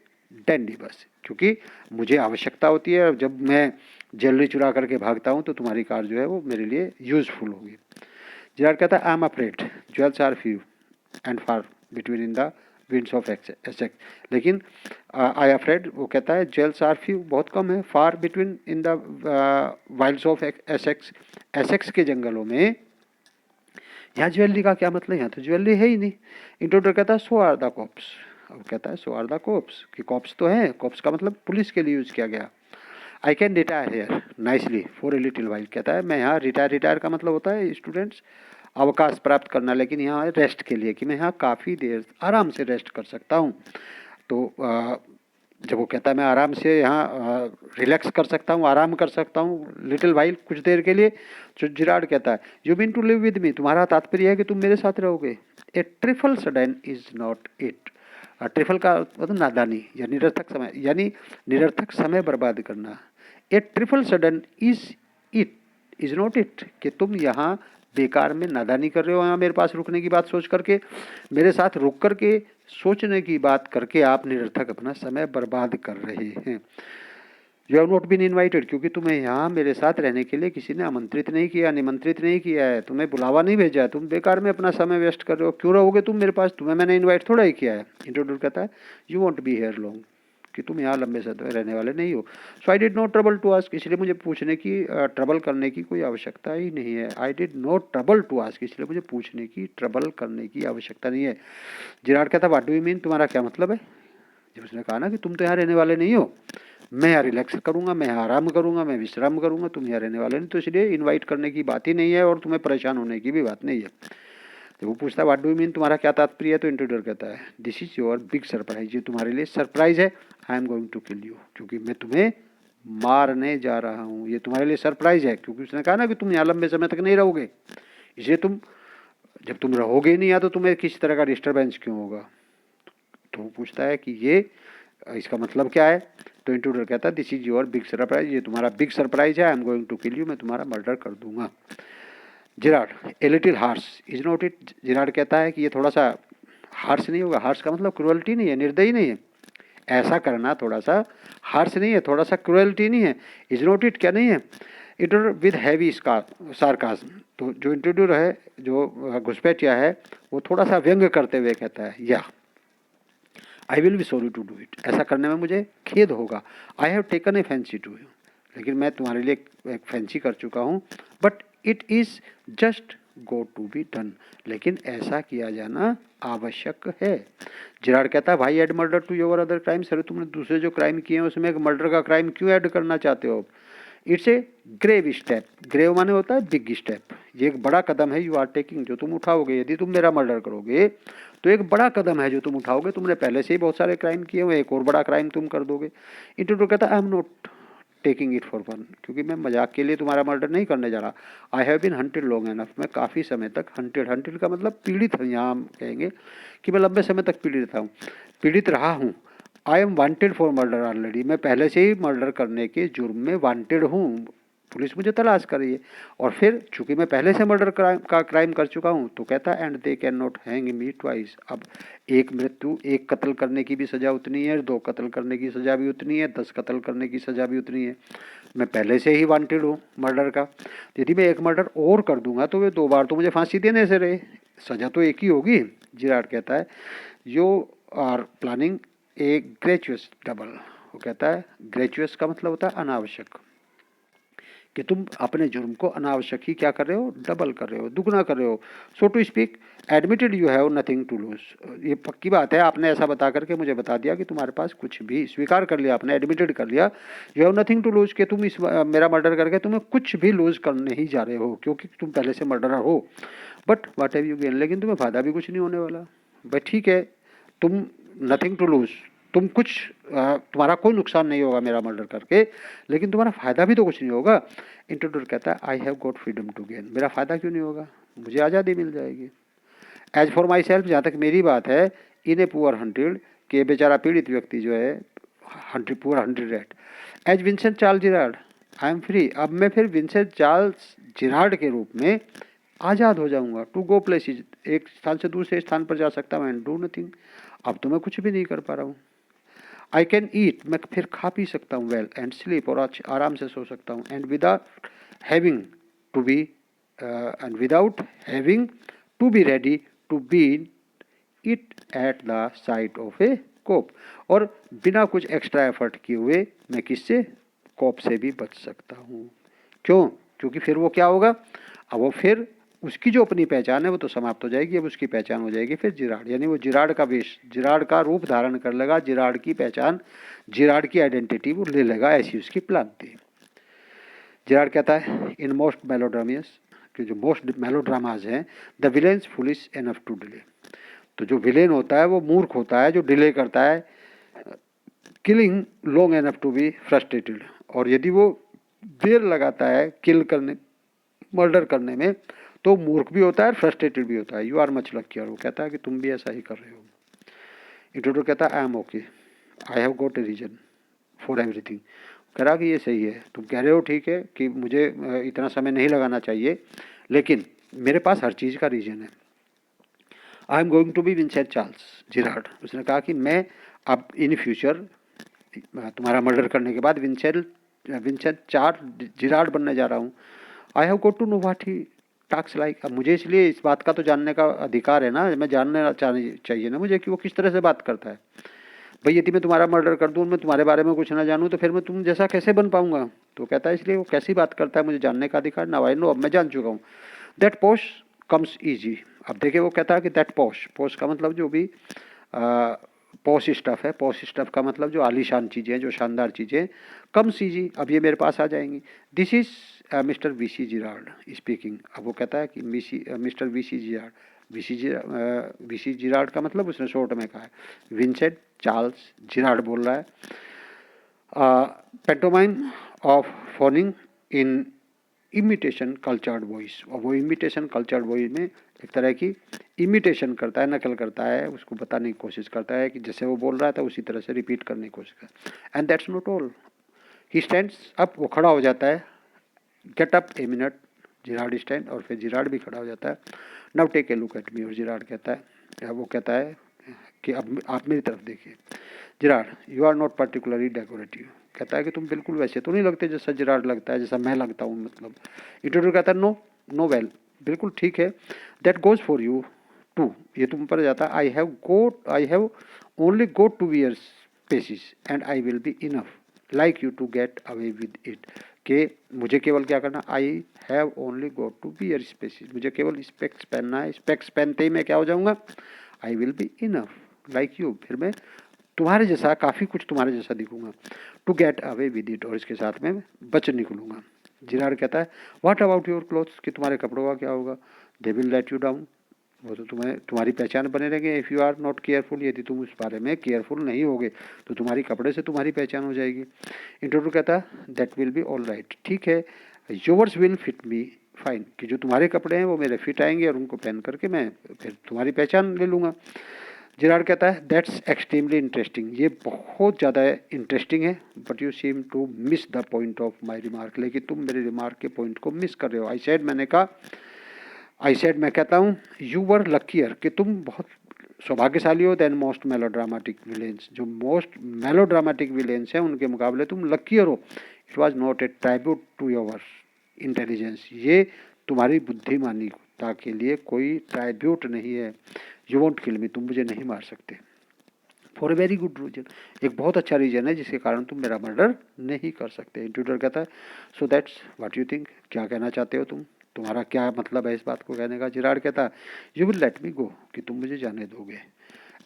Speaker 1: dandy बस, क्योंकि मुझे आवश्यकता होती है, जब मैं ज्वेलरी चुरा करके भागता हूँ तो तुम्हारी कार जो है वो मेरे लिए यूजफुल होगी। जिराड कहता है I am afraid jewels are few and far between in the winds of Essex, लेकिन आई अफ्रेड, वो कहता है ज्वेल्स आर फ्यू, बहुत कम है, far between in the wilds of Essex, Essex के जंगलों में। यहाँ ज्वेलरी का क्या मतलब, यहाँ तो ज्वेलरी है ही नहीं। इंट्रोडर कहता है सो आर द कॉप्स, अब कहता है सो आर द कॉप्स, कि कॉप्स तो हैं, कॉप्स का मतलब पुलिस के लिए यूज़ किया गया। I can retire here nicely for a little while, कहता है मैं यहाँ रिटायर का मतलब होता है स्टूडेंट्स अवकाश प्राप्त करना, लेकिन यहाँ रेस्ट के लिए, कि मैं यहाँ काफ़ी देर आराम से रेस्ट कर सकता हूँ। तो जब वो कहता है मैं आराम से यहाँ रिलैक्स कर सकता हूँ, आराम कर सकता हूँ लिटिल वाइल, कुछ देर के लिए, तो जिराड कहता है you mean to live with me, तुम्हारा तात्पर्य है कि तुम मेरे साथ रहोगे। A trifle sudden is not it, trifle का मतलब नादानी या निरर्थक समय, यानी निरर्थक समय बर्बाद करना। A trifle sudden is not it, कि तुम यहाँ बेकार में नादानी कर रहे हो, यहाँ मेरे पास रुकने की बात सोच करके, मेरे साथ रुक करके सोचने की बात करके आप निरर्थक अपना समय बर्बाद कर रहे हैं। You have not been invited, क्योंकि तुम्हें यहाँ मेरे साथ रहने के लिए किसी ने आमंत्रित नहीं किया, निमंत्रित नहीं किया है, तुम्हें बुलावा नहीं भेजा है, तुम बेकार में अपना समय वेस्ट कर रहे हो, क्यों रहोगे तुम मेरे पास, तुम्हें मैंने इन्वाइट थोड़ा ही किया है। इंट्रोड्यूस कहता है you won't be here long, कि तुम यहाँ लंबे समय रहने वाले नहीं हो। So I did not trouble to ask, इसलिए मुझे पूछने की ट्रबल करने की कोई आवश्यकता ही नहीं है। I did not trouble to ask, इसलिए मुझे पूछने की, ट्रबल करने की आवश्यकता नहीं है। जिराड कहता व्हाट डू यू मीन, तुम्हारा क्या मतलब है। जब उसने कहा ना कि तुम तो यहाँ रहने वाले नहीं हो, मैं यहाँ रिलैक्स करूँगा, मैं यहाँ आराम करूँगा, मैं विश्राम करूँगा, तुम यहाँ रहने वाले नहीं, तो इसलिए इन्वाइट करने की बात ही नहीं है, और तुम्हें परेशान होने की भी बात नहीं है। जब वो पूछता है व्हाट डू यू मीन, तुम्हारा क्या तात्पर्य है, तो इंट्रोड्यूसर कहता है this is your big surprise, ये तुम्हारे लिए सरप्राइज है। I am going to kill you, क्योंकि मैं तुम्हें मारने जा रहा हूँ, ये तुम्हारे लिए सरप्राइज है, क्योंकि उसने कहा ना कि तुम यहाँ लंबे समय तक नहीं रहोगे, इसलिए जब तुम रहोगे नहीं यहाँ तो तुम्हें किसी तरह का डिस्टर्बेंस क्यों होगा। तो वो पूछता है कि ये इसका मतलब क्या है, तो इंट्रोड्यूसर कहता है this is your big surprise, ये तुम्हारा बिग सरप्राइज है, I am going to kill you, मैं तुम्हारा मर्डर कर दूंगा। Gerrard a little harsh is not it, Gerrard कहता है कि ये थोड़ा सा हार्श नहीं होगा, हार्श का मतलब क्रुअल्टी नहीं है, निर्दयी नहीं है, ऐसा करना थोड़ा सा हार्श नहीं है, थोड़ा सा क्रुअल्टी नहीं है। इज नॉट इट क्या नहीं है, इट विद हैवी सार्काज्म, तो जो इंट्रोड्यूसर है, जो घुसपैठिया है, वो थोड़ा सा व्यंग करते हुए कहता है या I will be sorry to do it, ऐसा करने में मुझे खेद होगा। I have taken a fancy to you, लेकिन मैं तुम्हारे लिए एक फैंसी कर चुका हूँ, but it is just go to be done, लेकिन ऐसा किया जाना आवश्यक है। जिराड कहता है why add murder to your other crimes, अरे तुमने दूसरे जो क्राइम किए हैं उसमें एक मर्डर का क्राइम क्यों ऐड करना चाहते हो? It's a grave step, grave माने होता है बिग स्टेप, ये एक बड़ा कदम है यू आर टेकिंग, जो तुम उठाओगे यदि तुम मेरा मर्डर करोगे तो एक बड़ा कदम है जो तुम उठाओगे, तुमने पहले से ही बहुत सारे क्राइम किए हुए, एक और बड़ा क्राइम तुम कर दोगे। इंटरव्यू कहता है I am not taking it for fun, क्योंकि मैं मजाक के लिए तुम्हारा मर्डर नहीं करने जा रहा। I have been hunted long enough, मैं काफ़ी समय तक हंटेड, हंटेड का मतलब पीड़ित हूँ, यहाँ हम कहेंगे कि मैं लंबे समय तक पीड़ित रहा हूँ। I am wanted for murder already, मैं पहले से ही मर्डर करने के जुर्म में वांटेड हूँ, पुलिस मुझे तलाश कर रही है। और फिर चूंकि मैं पहले से मर्डर क्राइम कर चुका हूँ, तो कहता है and they can not hang me twice, अब एक मृत्यु, एक कत्ल करने की भी सज़ा उतनी है, 2 कत्ल करने की सज़ा भी उतनी है, 10 कत्ल करने की सज़ा भी उतनी है। मैं पहले से ही वांटेड हूँ मर्डर का, यदि मैं एक मर्डर और कर दूंगा तो वे 2 बार तो मुझे फांसी देने से रहे, सज़ा तो एक ही होगी। जिराड कहता है you are planning a gracious double, वो कहता है ग्रेचुअस का मतलब होता है अनावश्यक, कि तुम अपने जुर्म को अनावश्यक ही क्या कर रहे हो, डबल कर रहे हो, दुगना कर रहे हो। So to speak admitted you have nothing to lose, ये पक्की बात है, आपने ऐसा बता करके मुझे बता दिया कि तुम्हारे पास कुछ भी, स्वीकार कर लिया आपने, एडमिटेड कर लिया, you have nothing to lose, कि तुम इस मेरा मर्डर करके तुम्हें कुछ भी लूज करने ही जा रहे हो, क्योंकि तुम पहले से मर्डरर हो। But what have you gain, लेकिन तुम्हें फ़ायदा भी कुछ नहीं होने वाला। भाई ठीक है, तुम नथिंग टू लूज, तुम कुछ तुम्हारा कोई नुकसान नहीं होगा मेरा मर्डर करके, लेकिन तुम्हारा फ़ायदा भी तो कुछ नहीं होगा। इंट्रोड्यूस कहता है I have got freedom to gain, मेरा फ़ायदा क्यों नहीं होगा, मुझे आज़ादी मिल जाएगी। एज फॉर माई सेल्फ, जहाँ तक मेरी बात है, इन ए पुअर हंटेड, के बेचारा पीड़ित व्यक्ति जो है, poor hunted rat, as Vincent Charles Gerrard I am free, अब मैं फिर विंसेंट चार्ल्स जिराड के रूप में आज़ाद हो जाऊंगा। टू गो प्लेसेस, एक स्थान से दूसरे स्थान पर जा सकता हूँ, एंड डू नथिंग, अब तो मैं कुछ भी नहीं कर पा रहा हूँ। आई कैन ईट, मैं फिर खा पी सकता हूँ, वेल एंड स्लीप, और आराम से सो सकता हूँ, and without having to be ready to be it at the sight of a cop, और बिना कुछ एक्स्ट्रा एफर्ट किए हुए मैं किससे, कोप से भी बच सकता हूँ। क्यों? क्योंकि फिर वो क्या होगा, अब वो फिर उसकी जो अपनी पहचान है वो तो समाप्त हो जाएगी, अब उसकी पहचान हो जाएगी फिर जिराड, यानी वो जिराड का वेश, जिराड का रूप धारण कर लेगा, जिराड की पहचान, जिराड की आइडेंटिटी वो ले लेगा, ऐसी उसकी प्लान थी। जिराड कहता है इन मोस्ट मेलोड्रामियस, कि जो मोस्ट मेलोड्रामाज हैं, the villains foolish enough to delay, तो जो विलेन होता है वो मूर्ख होता है जो डिले करता है, killing long enough to be frustrated, और यदि वो देर लगाता है किल करने, मर्डर करने में, तो मूर्ख भी होता है, फ्रस्ट्रेटेड भी होता है। यू आर मच लक्कियर, वो कहता है कि तुम भी ऐसा ही कर रहे हो। इंट्रोड्यूस कहता है I am okay, I have got a reason for everything, कह रहा कि ये सही है, तुम कह रहे हो ठीक है कि मुझे इतना समय नहीं लगाना चाहिए, लेकिन मेरे पास हर चीज़ का रीजन है। I am going to be Vincent Charles Gerrard, उसने कहा कि मैं अब इन फ्यूचर तुम्हारा मर्डर करने के बाद विंसेंट चार्ल्स जिराड बनने जा रहा हूँ। I have got to know what he task like, अब मुझे इसलिए इस बात का तो जानने का अधिकार है ना, मैं जानना चाहिए ना मुझे कि वो किस तरह से बात करता है। भाई यदि मैं तुम्हारा मर्डर कर दूँ, मैं तुम्हारे बारे में कुछ ना जानूँ, तो फिर मैं तुम जैसा कैसे बन पाऊंगा। तो कहता है इसलिए वो कैसी बात करता है, मुझे जानने का अधिकार, नाउ आई नो, अब मैं जान चुका हूँ। दैट पोस्ट कम्स ईजी, अब देखिए वो कहता है कि दैट पोस्ट का मतलब जो भी पॉश स्टफ़ है, पॉश स्टफ़ का मतलब जो आलीशान चीज़ें, जो शानदार चीज़ें, कम्स ईजी, अब ये मेरे पास आ जाएंगी। This is mister VC Gerard speaking, अब वो कहता है कि mister VC Gerard, VC Gerard का मतलब उसने शॉर्ट में कहा है, विंसेंट चार्ल्स जिराड बोल रहा है। Pantomime of phoning in imitation cultured voice, और वो इमिटेशन कल्चर्ड वॉइस में एक तरह की इमिटेशन करता है, नकल करता है, उसको बताने की कोशिश करता है कि जैसे वो बोल रहा था उसी तरह से रिपीट करने की कोशिश करता है। And that's not all, he stands up, वो खड़ा हो जाता है, get up a minute, Gerard stand, और फिर जिराड भी खड़ा हो जाता है। Now take a look at me, और जिराड कहता है, वो कहता है कि अब आप मेरी तरफ देखिए। Gerard you are not particularly decorative, कहता है कि तुम बिल्कुल वैसे तो नहीं लगते जैसा जिराड लगता है, जैसा मैं लगता हूँ, मतलब। इंट्रोड्यूस कहता है नो वेल, बिल्कुल ठीक है। That goes for you too, ये तुम पर जाता है। I have only got 2 years pieces and I will be enough like you to get away with it, कि मुझे केवल क्या करना, I have only got to wear specs, मुझे केवल स्पेक्स पहनना है, स्पेक्स पहनते ही मैं क्या हो जाऊँगा, I will be enough like you, फिर मैं तुम्हारे जैसा, काफ़ी कुछ तुम्हारे जैसा दिखूंगा। To get away with it, और इसके साथ में बच निकलूंगा। जिराड कहता है व्हाट अबाउट योर क्लोथ्स, कि तुम्हारे कपड़ों का क्या होगा, they will let you down, वो तो तुम्हें, तुम्हारी पहचान बने रहेंगे। If you are not careful, यदि तुम उस बारे में केयरफुल नहीं होगे तो तुम्हारी कपड़े से तुम्हारी पहचान हो जाएगी। इंट्रोडक्टर कहता है that will be all right, ठीक है, yours will fit me fine, कि जो तुम्हारे कपड़े हैं वो मेरे फिट आएंगे और उनको पहन करके मैं फिर तुम्हारी पहचान ले लूँगा। जिराड कहता है दैट्स एक्सट्रीमली इंटरेस्टिंग, ये बहुत ज़्यादा इंटरेस्टिंग है, but you seem to miss the point of my remark, लेकिन तुम मेरे रिमार्क के पॉइंट को मिस कर रहे हो। आई सेड, मैंने कहा, आई सेड मैं कहता हूँ, यू वर लकीयर, कि तुम बहुत सौभाग्यशाली हो, देन मोस्ट मेलोड्रामेटिक विलेंस, जो मोस्ट मेलोड्रामेटिक विलेंस हैं उनके मुकाबले तुम लकीयर हो। It was not a tribute to your intelligence, ये तुम्हारी बुद्धिमानिता के लिए कोई ट्राइब्यूट नहीं है। यू वॉन्ट किल मी, तुम मुझे नहीं मार सकते। For a very good reason, एक बहुत अच्छा रीजन है जिसके कारण तुम मेरा मर्डर नहीं कर सकते। इंट्रूडर कहता है so that's what you think, क्या कहना चाहते हो तुम, तुम्हारा क्या मतलब है इस बात को कहने का। जिराड कहता है यू विल लेट मी गो, कि तुम मुझे जाने दोगे।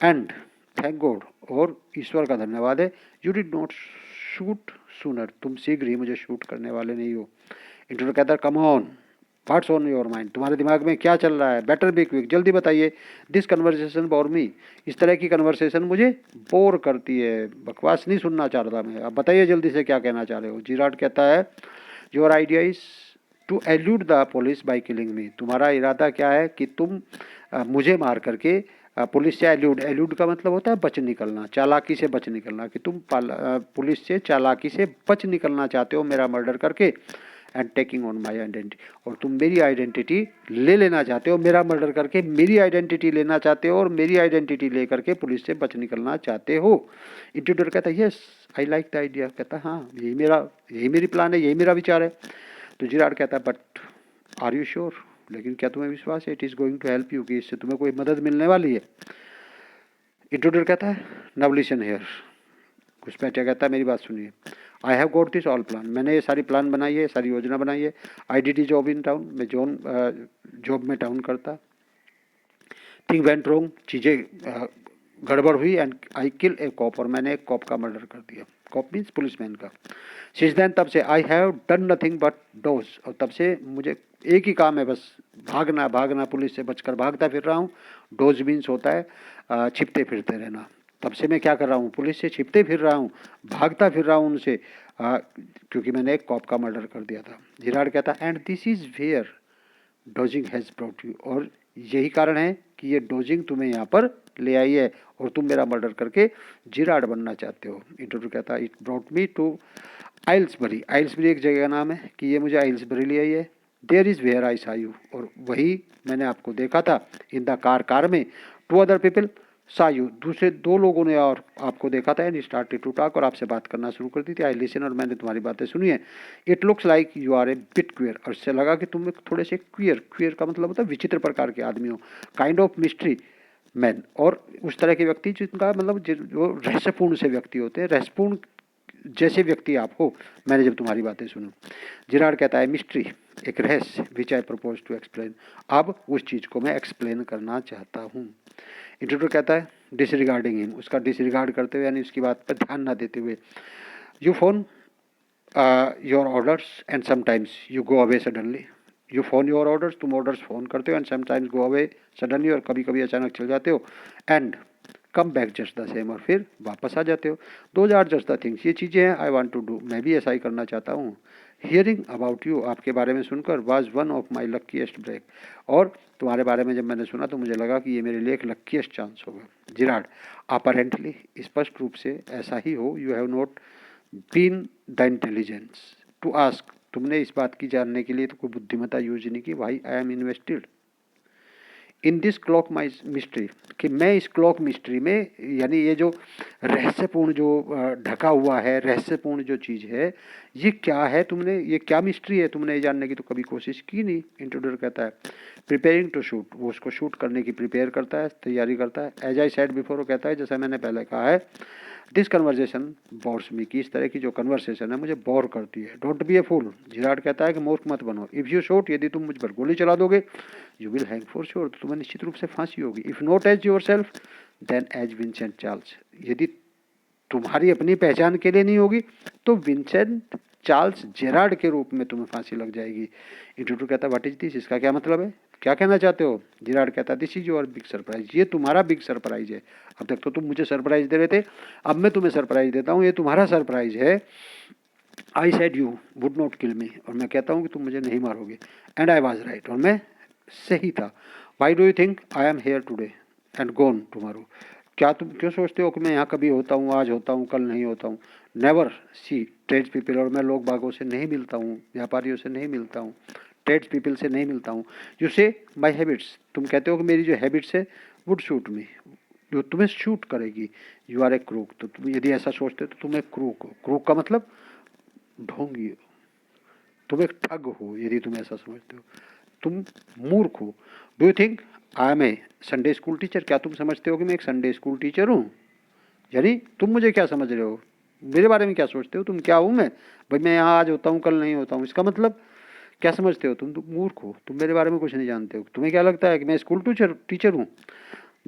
Speaker 1: एंड थैंक गॉड, और ईश्वर का धन्यवाद है, you did not shoot sooner, तुम शीघ्र ही मुझे शूट करने वाले नहीं हो। इंट्रूडर कहता है come on, what's on your mind, तुम्हारे दिमाग में क्या चल रहा है, बेटर बी क्विक, जल्दी बताइए। दिस कन्वर्सेशन बोर मी, इस तरह की कन्वर्सेशन मुझे बोर करती है, बकवास नहीं सुनना चाह रहा मैं, अब बताइए जल्दी से क्या कहना चाह रहे हो। जिराड कहता है your idea is to elude the police by killing me, तुम्हारा इरादा क्या है कि तुम मुझे मार करके पुलिस से एल्यूड का मतलब होता है बच निकलना, चालाकी से बच निकलना, कि तुम पुलिस से चालाकी से बच निकलना चाहते हो मेरा मर्डर करके, and taking on my identity, और तुम मेरी आइडेंटिटी ले लेना चाहते हो, मेरा मर्डर करके मेरी आइडेंटिटी लेना चाहते हो, और मेरी आइडेंटिटी ले करके पुलिस से बच निकलना चाहते हो। इंट्रूडर कहता है yes I like the idea, कहता है हाँ यही मेरी प्लान है, यही मेरा विचार है। तो जिराड कहता है बट आर यू श्योर, लेकिन क्या तुम्हें विश्वास है, it is going to help you, कि इससे तुम्हें कोई मदद मिलने वाली है। इंट्रूडर कहता है नाउ लिसन हियर, घुसपैठिया कहता है मेरी बात सुनिए, आई have got this all plan, मैंने ये सारी प्लान बनाई है, सारी योजना बनाई है। I did job in town, मैं जॉब में टाउन करता। थिंग वेंट रोंग, चीज़ें गड़बड़ हुई, and I kill A corp, और मैंने एक कॉप का मर्डर कर दिया, कॉप मीन्स पुलिसमैन का। सिंस देन, तब से, I have done nothing but dose, और तब से मुझे एक ही काम है बस, भागना, पुलिस से बचकर भागता फिर रहा हूँ। डोज मीन्स होता है छिपते फिरते रहना, तब से मैं क्या कर रहा हूँ, पुलिस से छिपते फिर रहा हूँ, भागता फिर रहा हूँ उनसे, क्योंकि मैंने एक कॉप का मर्डर कर दिया था। जिराड कहता है and this is where dodging has brought you, और यही कारण है कि ये डोजिंग तुम्हें यहाँ पर ले आई है, और तुम मेरा मर्डर करके जिराड बनना चाहते हो। इंटरव्यू कहता है इट ब्रॉट मी टू आइल्सबरी, आइल्सबरी एक जगह का नाम है, कि ये मुझे आइल्सबरी ले आई है। देयर इज़ वेयर आई सा यू, और वही मैंने आपको देखा था, इन द कार में। टू अदर पीपल सा यू, दूसरे दो लोगों ने और आपको देखा था, एंड स्टार्टेड टू टॉक, और आपसे बात करना शुरू कर दी थी। आई लिसन, और मैंने तुम्हारी बातें सुनी है। It looks like you are a bit queer, और इससे लगा कि तुम थोड़े से क्वियर का मतलब होता है विचित्र प्रकार के आदमी हो, काइंड ऑफ मिस्ट्री मैन, और उस तरह के व्यक्ति जिनका मतलब जो रहस्यपूर्ण से व्यक्ति होते हैं, रहस्यपूर्ण जैसे व्यक्ति आप हो, मैंने जब तुम्हारी बातें सुनी। जिराड कहता है मिस्ट्री, एक रहस्य, विच आई प्रपोज टू एक्सप्लेन, अब उस चीज़ को मैं एक्सप्लेन करना चाहता हूँ। इंटरव्यू कहता है डिसरिगार्डिंग हिम, उसका डिसरिगार्ड करते हुए, यानी उसकी बात पर ध्यान न देते हुए। You phone your orders and sometimes you go away suddenly, you phone your orders, तुम ऑर्डर्स फ़ोन करते हो, and sometimes go away suddenly, और कभी कभी अचानक चल जाते हो, and come back just the same, और फिर वापस आ जाते हो। Those are just the things, ये चीज़ें हैं आई वांट टू डू, मैं भी ऐसा ही करना चाहता हूँ। हियरिंग अबाउट यू, आपके बारे में सुनकर, was one of my luckiest break, और तुम्हारे बारे में जब मैंने सुना तो मुझे लगा कि ये मेरे लिए एक लक्कीएस्ट चांस होगा। जिराड अपरेंटली, स्पष्ट रूप से ऐसा ही हो, you have not been the intelligence to ask, तुमने इस बात की जानने के लिए तो कोई बुद्धिमत्ता यूज नहीं की, why I am invested in this clock my mystery, कि मैं इस क्लॉक मिस्ट्री में, यानी ये जो रहस्यपूर्ण जो ढका हुआ है, रहस्यपूर्ण जो चीज़ है, ये क्या है, तुमने ये क्या मिस्ट्री है, तुमने ये जानने की तो कभी कोशिश की नहीं। इंट्रोड्यूसर कहता है प्रिपेयरिंग टू शूट, वो उसको शूट करने की प्रिपेयर करता है, तैयारी करता है। एज आई सेड बिफोर, वो कहता है जैसा मैंने पहले कहा है, दिस कन्वर्जेशन बोर्स मी, कि इस तरह की जो कन्वर्सेशन है मुझे बोर करती है। Don't be a fool, Gerard कहता है कि मूर्ख मत बनो। इफ़ यू शूट, यदि तुम मुझ पर गोली चला दोगे, you will hang for sure, तो तुम्हें निश्चित रूप से फांसी होगी। If not as yourself then as Vincent Charles, यदि तुम्हारी अपनी पहचान के लिए नहीं होगी तो विंसेंट चार्ल्स जेरार्ड के रूप में तुम्हें फांसी लग जाएगी। इंट्रूडर कहता है व्हाट इज दिस, इसका क्या मतलब है, क्या कहना चाहते हो। जिरार्ड कहता है this is your big surprise, ये तुम्हारा बिग सरप्राइज है। अब तक तो तुम मुझे सरप्राइज दे रहे थे, अब मैं तुम्हें सरप्राइज देता हूँ, ये तुम्हारा सरप्राइज है। I said you would not kill me, और मैं कहता हूँ कि तुम मुझे नहीं मारोगे। एंड आई वॉज राइट, और मैं सही था। Why do you think I am here today and gone tomorrow, क्या तुम क्यों सोचते हो कि मैं यहाँ कभी होता हूँ, आज होता हूँ, कल नहीं होता हूँ। नेवर सी ट्रेड्स पीपल, और मैं लोग बागों से नहीं मिलता हूँ, व्यापारियों से नहीं मिलता हूँ, ट्रेड्स पीपल से नहीं मिलता हूँ। यू से माई हैबिट्स, तुम कहते हो कि मेरी जो हैबिट्स है वुड शूट मी, जो तुम्हें शूट करेगी। यू आर ए क्रूक, तो तुम यदि ऐसा सोचते हो तो तुम एक क्रूक हो। क्रूक का मतलब ढोंगी हो, तुम एक ठग हो यदि तुम ऐसा समझते हो, तुम मूर्ख हो। Do you think I am a Sunday school teacher, क्या तुम समझते हो कि मैं एक संडे स्कूल टीचर हूँ। यानी तुम मुझे क्या समझ रहे हो, मेरे बारे में क्या सोचते हो, तुम क्या हूँ मैं, भाई मैं यहाँ आज होता हूँ कल नहीं होता हूँ, इसका मतलब क्या समझते हो तुम मूर्ख हो, तुम मेरे बारे में कुछ नहीं जानते हो। तुम्हें क्या लगता है कि मैं स्कूल टीचर हूँ।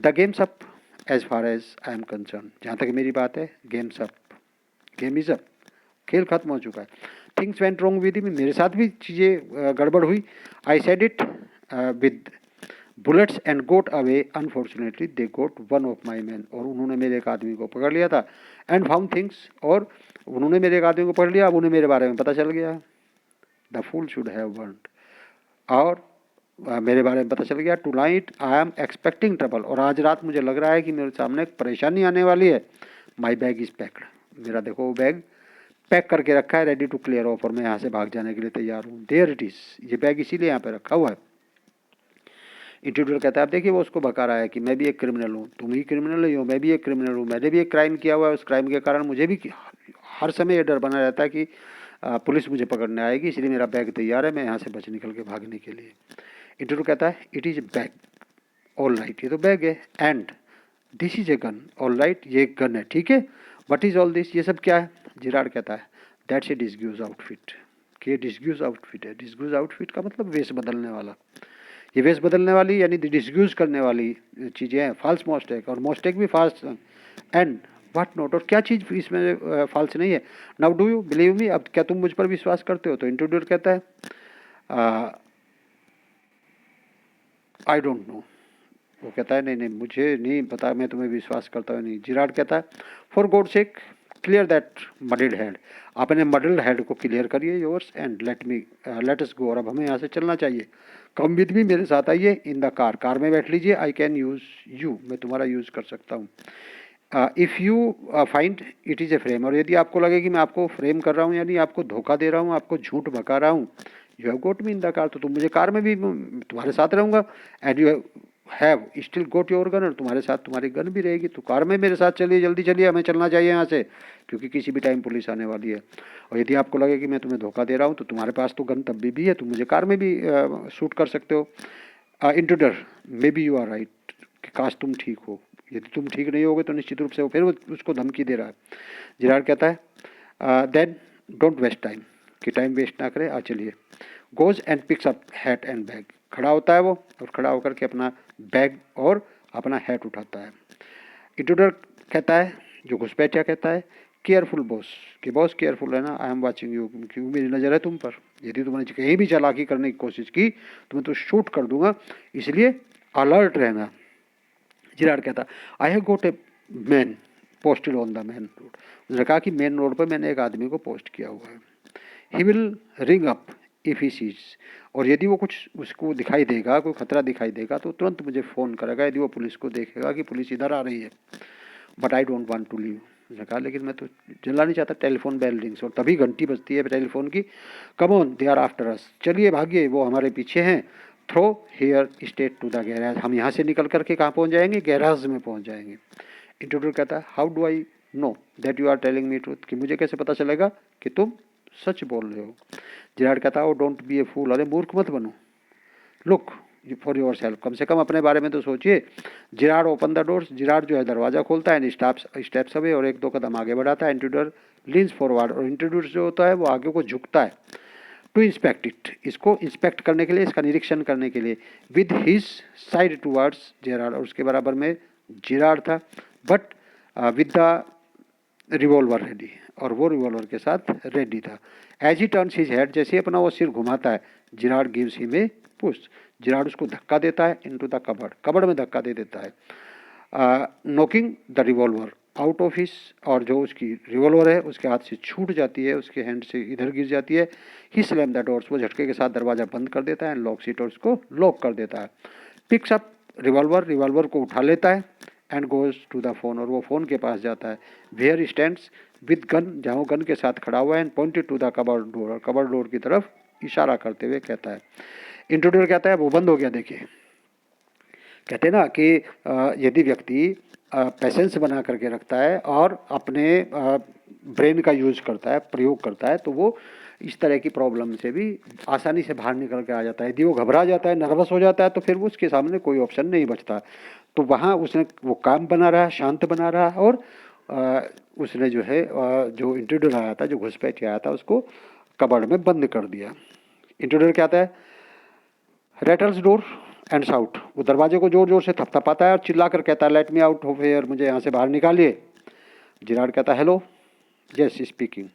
Speaker 1: The game's up as far as I am concerned, जहाँ तक मेरी बात है game's up, game is up, खेल खत्म हो चुका है। Things went wrong with me, मेरे साथ भी चीज़ें गड़बड़ हुई। I said it with bullets and got away, unfortunately they got one of my man, और उन्होंने मेरे एक आदमी को पकड़ लिया था। एंड फाउंड थिंग्स, और उन्होंने मेरे एक आदमी को पकड़ लिया, अब उन्हें मेरे बारे में पता चल गया। The fool should have warned, और मेरे बारे में पता चल गया। Tonight I am expecting trouble, और आज रात मुझे लग रहा है कि मेरे सामने एक परेशानी आने वाली है। माई बैग इज़ पैक्ड, मेरा देखो वो बैग पैक करके रखा है, रेडी टू क्लियर ऑफ, और मैं यहाँ से भाग जाने के लिए तैयार हूँ। देयर इट इज़, ये बैग इसीलिए यहाँ पे रखा हुआ है। इंट्रूडर कहता है अब देखिए वो उसको भगा रहा है कि मैं भी एक क्रिमिनल हूँ, तुम ही क्रिमिनल हो, मैं भी एक क्रिमिनल हूँ, मैंने भी एक क्राइम किया हुआ है, उस क्राइम के कारण मुझे भी हर समय ये डर बना रहता है कि पुलिस मुझे पकड़ने आएगी, इसलिए मेरा बैग तैयार है, मैं यहाँ से बच निकल के भागने के लिए। इंट्रूडर कहता है it is bag, all right, ये तो बैग है, and this is a gun, all right, ये एक गन है, ठीक है। व्हाट इज ऑल दिस, ये सब क्या है। जिराड कहता है दैट्स ए डिस्ग्यूज आउटफिट, कि ये डिस्ग्यूज आउटफिट है। डिस्ग्यूज आउटफिट का मतलब वेश बदलने वाला, ये वेश बदलने वाली यानी डिस्ग्यूज करने वाली चीज़ें हैं। फॉल्स मोस्टेक, और मोस्टेक भी फॉल्स, एंड व्हाट नॉट, और क्या चीज़ इसमें फॉल्स नहीं है। Now do you believe me, अब क्या तुम मुझ पर विश्वास करते हो। तो इंट्रोड्यूर कहता है आई डोंट नो, वो कहता है नहीं नहीं मुझे नहीं पता, मैं तुम्हें विश्वास करता हूँ नहीं। जिराड कहता है for God sake clear that muddled head, आपने मडल्ड हेड को क्लियर करिए योर्स एंड लेट अस गो, और अब हमें यहाँ से चलना चाहिए। कम विद मी, मेरे साथ आइए, इन द कार, कार में बैठ लीजिए। आई कैन यूज़ यू, मैं तुम्हारा यूज़ कर सकता हूँ। If you find it is a frame, और यदि आपको लगे कि मैं आपको फ्रेम कर रहा हूँ, यानी आपको धोखा दे रहा हूँ, आपको झूठ भगा रहा हूँ, you have got me in the car, तो तुम मुझे कार में भी तुम्हारे साथ रहूँगा। And you have still got your gun, और तुम्हारे साथ तुम्हारी गन भी रहेगी, तो कार में मेरे साथ चलिए, जल्दी चलिए, हमें चलना चाहिए यहाँ से, क्योंकि किसी भी टाइम पुलिस आने वाली है। और यदि आपको लगे कि मैं तुम्हें धोखा दे रहा हूँ, तो तुम्हारे पास तो गन तब भी है, तुम मुझे कार में भी शूट कर सकते हो। Intruder maybe you are right, कि काश तुम ठीक हो, यदि तुम ठीक नहीं होगे तो निश्चित रूप से वो फिर वो उसको धमकी दे रहा है। जिराड कहता है देन डोंट वेस्ट टाइम, कि टाइम वेस्ट ना करें, आ चलिए। Goes and picks up hat and bag, खड़ा होता है वो, और खड़ा होकर के अपना बैग और अपना हैट उठाता है। इंट्रूडर कहता है, जो घुसपैठिया कहता है केयरफुल बॉस, कि बॉस केयरफुल है ना, आई एम वाचिंग यू, क्योंकि मेरी नज़र है तुम पर, यदि तुमने कहीं भी चालाकी करने की कोशिश की तो मैं तो शूट कर दूंगा, इसलिए अलर्ट रहना। जिराड कहता आई have goat a man posted on the main road, उसने कहा कि मेन रोड पर मैंने एक आदमी को पोस्ट किया हुआ है। He will ring up if he sees, और यदि वो कुछ उसको दिखाई देगा, कोई खतरा दिखाई देगा, तो तुरंत मुझे फ़ोन करेगा, यदि वो पुलिस को देखेगा कि पुलिस इधर आ रही है। But I don't want to leave, उसने कहा लेकिन मैं तो जलना नहीं चाहता। टेलीफोन बेल रिंग्स, और तभी घंटी बजती है टेलीफोन की। Come on they are after us, चलिए भागिए, वो हमारे पीछे हैं। Throw here state to the garage, हम यहाँ से निकल करके कहाँ पहुँच जाएंगे, गैराज में पहुँच जाएंगे। इंट्रोड्यूर कहता है how do I know that you are telling me truth, कि मुझे कैसे पता चलेगा कि तुम सच बोल रहे हो। जिराड कहता है ओ डोंट बी ए फूल, अरे मूर्ख मत बनो। लुक फॉर योर सेल्फ, कम से कम अपने बारे में तो सोचिए। Gerard open the doors, Gerard जो है दरवाज़ा खोलता है, एंड स्टेप्स अवे, और 1-2 कदम आगे बढ़ाता है। इंट्रूडर लीन्स फॉरवर्ड, और इंट्रूडर जो होता है वो आगे को झुकता है। टू इंस्पेक्ट इट, इसको इंस्पेक्ट करने के लिए, इसका निरीक्षण करने के लिए। With his side towards Gerard, और उसके बराबर में जिराड था, but with the revolver ready, और वो रिवॉल्वर के साथ रेडी था। As he turns his head, जैसे ही अपना वो सिर घुमाता है, Gerard gives him a push, Gerard उसको धक्का देता है इनटू द कबर्ड, कबर्ड में धक्का दे देता है। Knocking the revolver out of his, और जो उसकी रिवॉल्वर है उसके हाथ से छूट जाती है, उसके हैंड से इधर गिर जाती है। ही स्लैम द डोर्स, वो झटके के साथ दरवाज़ा बंद कर देता है, लॉक सीट, और उसको लॉक कर देता है। पिक्स अप रिवॉल्वर, रिवॉल्वर को उठा लेता है, and goes to the phone, और वो फ़ोन के पास जाता है। वेयर स्टैंड्स विद गन, जहाँ वो गन के साथ खड़ा हुआ है, and pointed to the cupboard door, और कबर्ड डोर की तरफ इशारा करते हुए कहता है। इंट्रोड्यूसर कहता है वो बंद हो गया। देखिए, कहते हैं ना कि यदि व्यक्ति पैसेंस बना करके रखता है और अपने ब्रेन का यूज करता है, प्रयोग करता है, तो वो इस तरह की प्रॉब्लम से भी आसानी से बाहर निकल के आ जाता है। यदि वो घबरा जाता है, नर्वस हो जाता है, तो फिर वो उसके सामने कोई ऑप्शन नहीं बचता। तो वहाँ उसने वो काम बना रहा, शांत बना रहा, और उसने जो है जो इंट्रूडर आया था, जो घुसपैठी आया था, उसको कबर्ड में बंद कर दिया। इंट्रूडर क्या आता है, रेटल्स डोर एंड शाउट, वो दरवाजे को जोर जोर से थपथपाता है और चिल्ला कर कहता है, let me out of here, मुझे यहाँ से बाहर निकालिए। जिराड कहता है, हेलो, यस स्पीकिंग,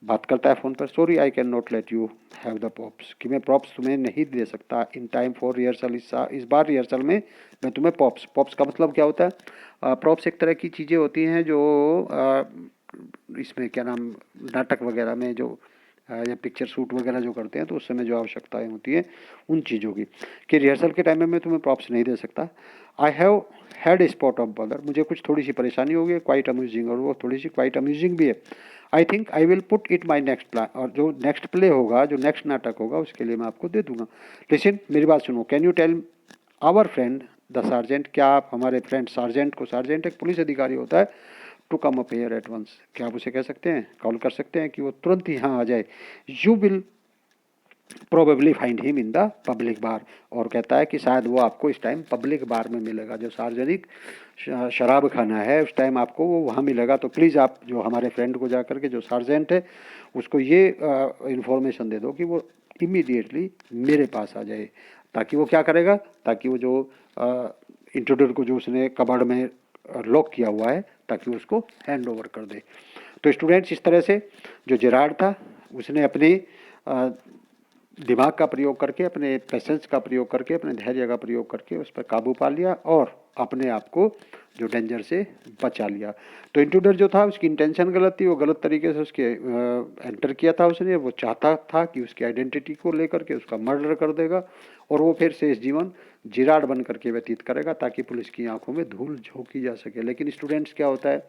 Speaker 1: बात करता है फ़ोन पर। Sorry I can not let you have the pops, कि मैं प्रॉप्स तुम्हें नहीं दे सकता इन टाइम फॉर रिहर्सल, इस बार रिहर्सल में मैं तुम्हें पॉप्स, पॉप्स का मतलब क्या होता है, प्रॉप्स एक तरह की चीज़ें होती हैं जो इसमें क्या नाम, नाटक वगैरह में जो या पिक्चर शूट वगैरह जो करते हैं, तो उस समय जो आवश्यकताएं होती हैं उन चीज़ों की, कि रिहर्सल के टाइम में मैं तुम्हें प्रॉप्स नहीं दे सकता। I have had a spot of बदर, मुझे कुछ थोड़ी सी परेशानी हो गई, क्वाइट अम्यूजिंग, और वो थोड़ी सी क्वाइट अम्यूजिंग भी है। I think I will put it my next plan, और जो नेक्स्ट प्ले होगा, जो नेक्स्ट नाटक होगा, उसके लिए मैं आपको दे दूंगा। लिसन, मेरी बात सुनो। Can you tell our friend the sergeant, क्या आप हमारे फ्रेंड सार्जेंट को, सार्जेंट एक पुलिस अधिकारी होता है, to come up here at once, क्या आप उसे कह सकते हैं, कॉल कर सकते हैं कि वो तुरंत ही यहाँ आ जाए। You will probably find him in the public bar, और कहता है कि शायद वो आपको इस टाइम पब्लिक बार में मिलेगा, जो सार्वजनिक शराब खाना है उस टाइम आपको वो वहाँ मिलेगा। तो प्लीज़ आप जो हमारे फ्रेंड को जा करके, जो सार्जेंट है, उसको ये इन्फॉर्मेशन दे दो कि वो इमीडिएटली मेरे पास आ जाए। ताकि वो क्या करेगा, ताकि वो जो इंट्रूडर को जो उसने कबर्ड में लॉक किया हुआ है, ताकि उसको हैंड ओवर कर दे। तो स्टूडेंट्स, इस तरह से जो जिराड था, उसने अपनी दिमाग का प्रयोग करके, अपने पेशेंस का प्रयोग करके, अपने धैर्य का प्रयोग करके उस पर काबू पा लिया, और अपने आप को जो डेंजर से बचा लिया। तो इंट्रूडर जो था, उसकी इंटेंशन गलत थी, वो गलत तरीके से उसके एंटर किया था उसने। वो चाहता था कि उसकी आइडेंटिटी को लेकर के उसका मर्डर कर देगा, और वो फिर से इस जीवन जिराड बन करके व्यतीत करेगा, ताकि पुलिस की आंखों में धूल झोंकी जा सके। लेकिन स्टूडेंट्स, क्या होता है,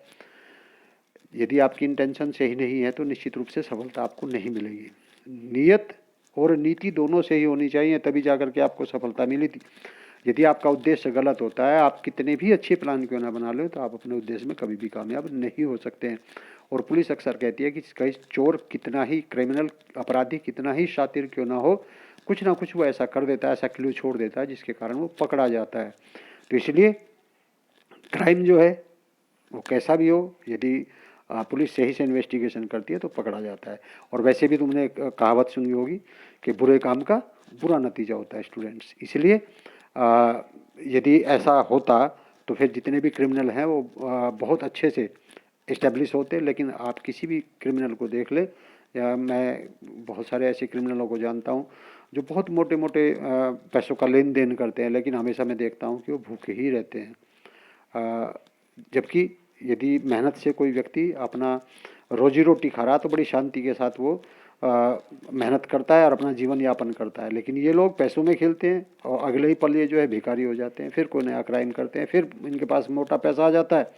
Speaker 1: यदि आपकी इंटेंशन सही नहीं है तो निश्चित रूप से सफलता आपको नहीं मिलेगी। नीयत और नीति दोनों से ही होनी चाहिए, तभी जाकर के आपको सफलता मिली थी। यदि आपका उद्देश्य गलत होता है, आप कितने भी अच्छे प्लान क्यों ना बना लो, तो आप अपने उद्देश्य में कभी भी कामयाब नहीं हो सकते हैं। और पुलिस अक्सर कहती है कि कई चोर कितना ही, क्रिमिनल अपराधी कितना ही शातिर क्यों ना हो, कुछ ना कुछ वो ऐसा कर देता है, ऐसा क्लू छोड़ देता है, जिसके कारण वो पकड़ा जाता है। तो इसलिए क्राइम जो है वो कैसा भी हो, यदि पुलिस सही से इन्वेस्टिगेशन करती है तो पकड़ा जाता है। और वैसे भी तुमने एक कहावत सुनी होगी कि बुरे काम का बुरा नतीजा होता है स्टूडेंट्स। इसलिए यदि ऐसा होता तो फिर जितने भी क्रिमिनल हैं वो बहुत अच्छे से इस्टेब्लिश होते। लेकिन आप किसी भी क्रिमिनल को देख ले, या मैं बहुत सारे ऐसे क्रिमिनलों को जानता हूँ जो बहुत मोटे मोटे पैसों का लेन देन करते हैं, लेकिन हमेशा मैं देखता हूँ कि वो भूखे ही रहते हैं। जबकि यदि मेहनत से कोई व्यक्ति अपना रोजी रोटी खा रहा तो बड़ी शांति के साथ वो मेहनत करता है और अपना जीवन यापन करता है। लेकिन ये लोग पैसों में खेलते हैं और अगले ही पल ये जो है भिखारी हो जाते हैं, फिर कोई नया क्राइम करते हैं, फिर इनके पास मोटा पैसा आ जाता है,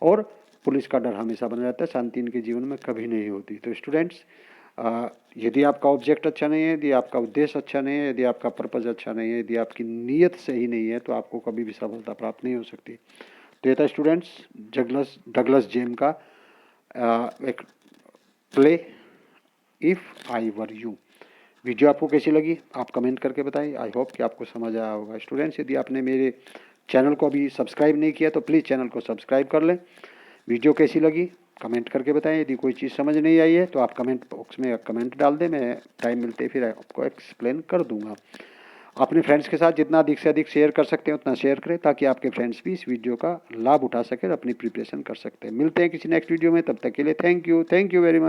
Speaker 1: और पुलिस का डर हमेशा बना रहता है, शांति इनके जीवन में कभी नहीं होती। तो स्टूडेंट्स, यदि आपका ऑब्जेक्ट अच्छा नहीं है, यदि आपका उद्देश्य अच्छा नहीं है, यदि आपका पर्पज़ अच्छा नहीं है, यदि आपकी नीयत सही नहीं है, तो आपको कभी भी सफलता प्राप्त नहीं हो सकती। तो ये था स्टूडेंट्स डगलस जेम का एक play, if I were you. Video आपको कैसी लगी आप कमेंट करके बताएं। आई होप कि आपको समझ आया होगा। स्टूडेंट्स, यदि आपने मेरे चैनल को अभी सब्सक्राइब नहीं किया तो प्लीज़ चैनल को सब्सक्राइब कर लें। वीडियो कैसी लगी कमेंट करके बताएं। यदि कोई चीज़ समझ नहीं आई है तो आप कमेंट बॉक्स में कमेंट डाल दें, मैं टाइम मिलते ही फिर आपको एक्सप्लेन कर दूंगा। अपने फ्रेंड्स के साथ जितना अधिक से अधिक शेयर कर सकते हैं उतना शेयर करें, ताकि आपके फ्रेंड्स भी इस वीडियो का लाभ उठा सकें और अपनी प्रिपरेशन कर सकते हैं। मिलते हैं किसी नेक्स्ट वीडियो में, तब तक के लिए थैंक यू वेरी मच।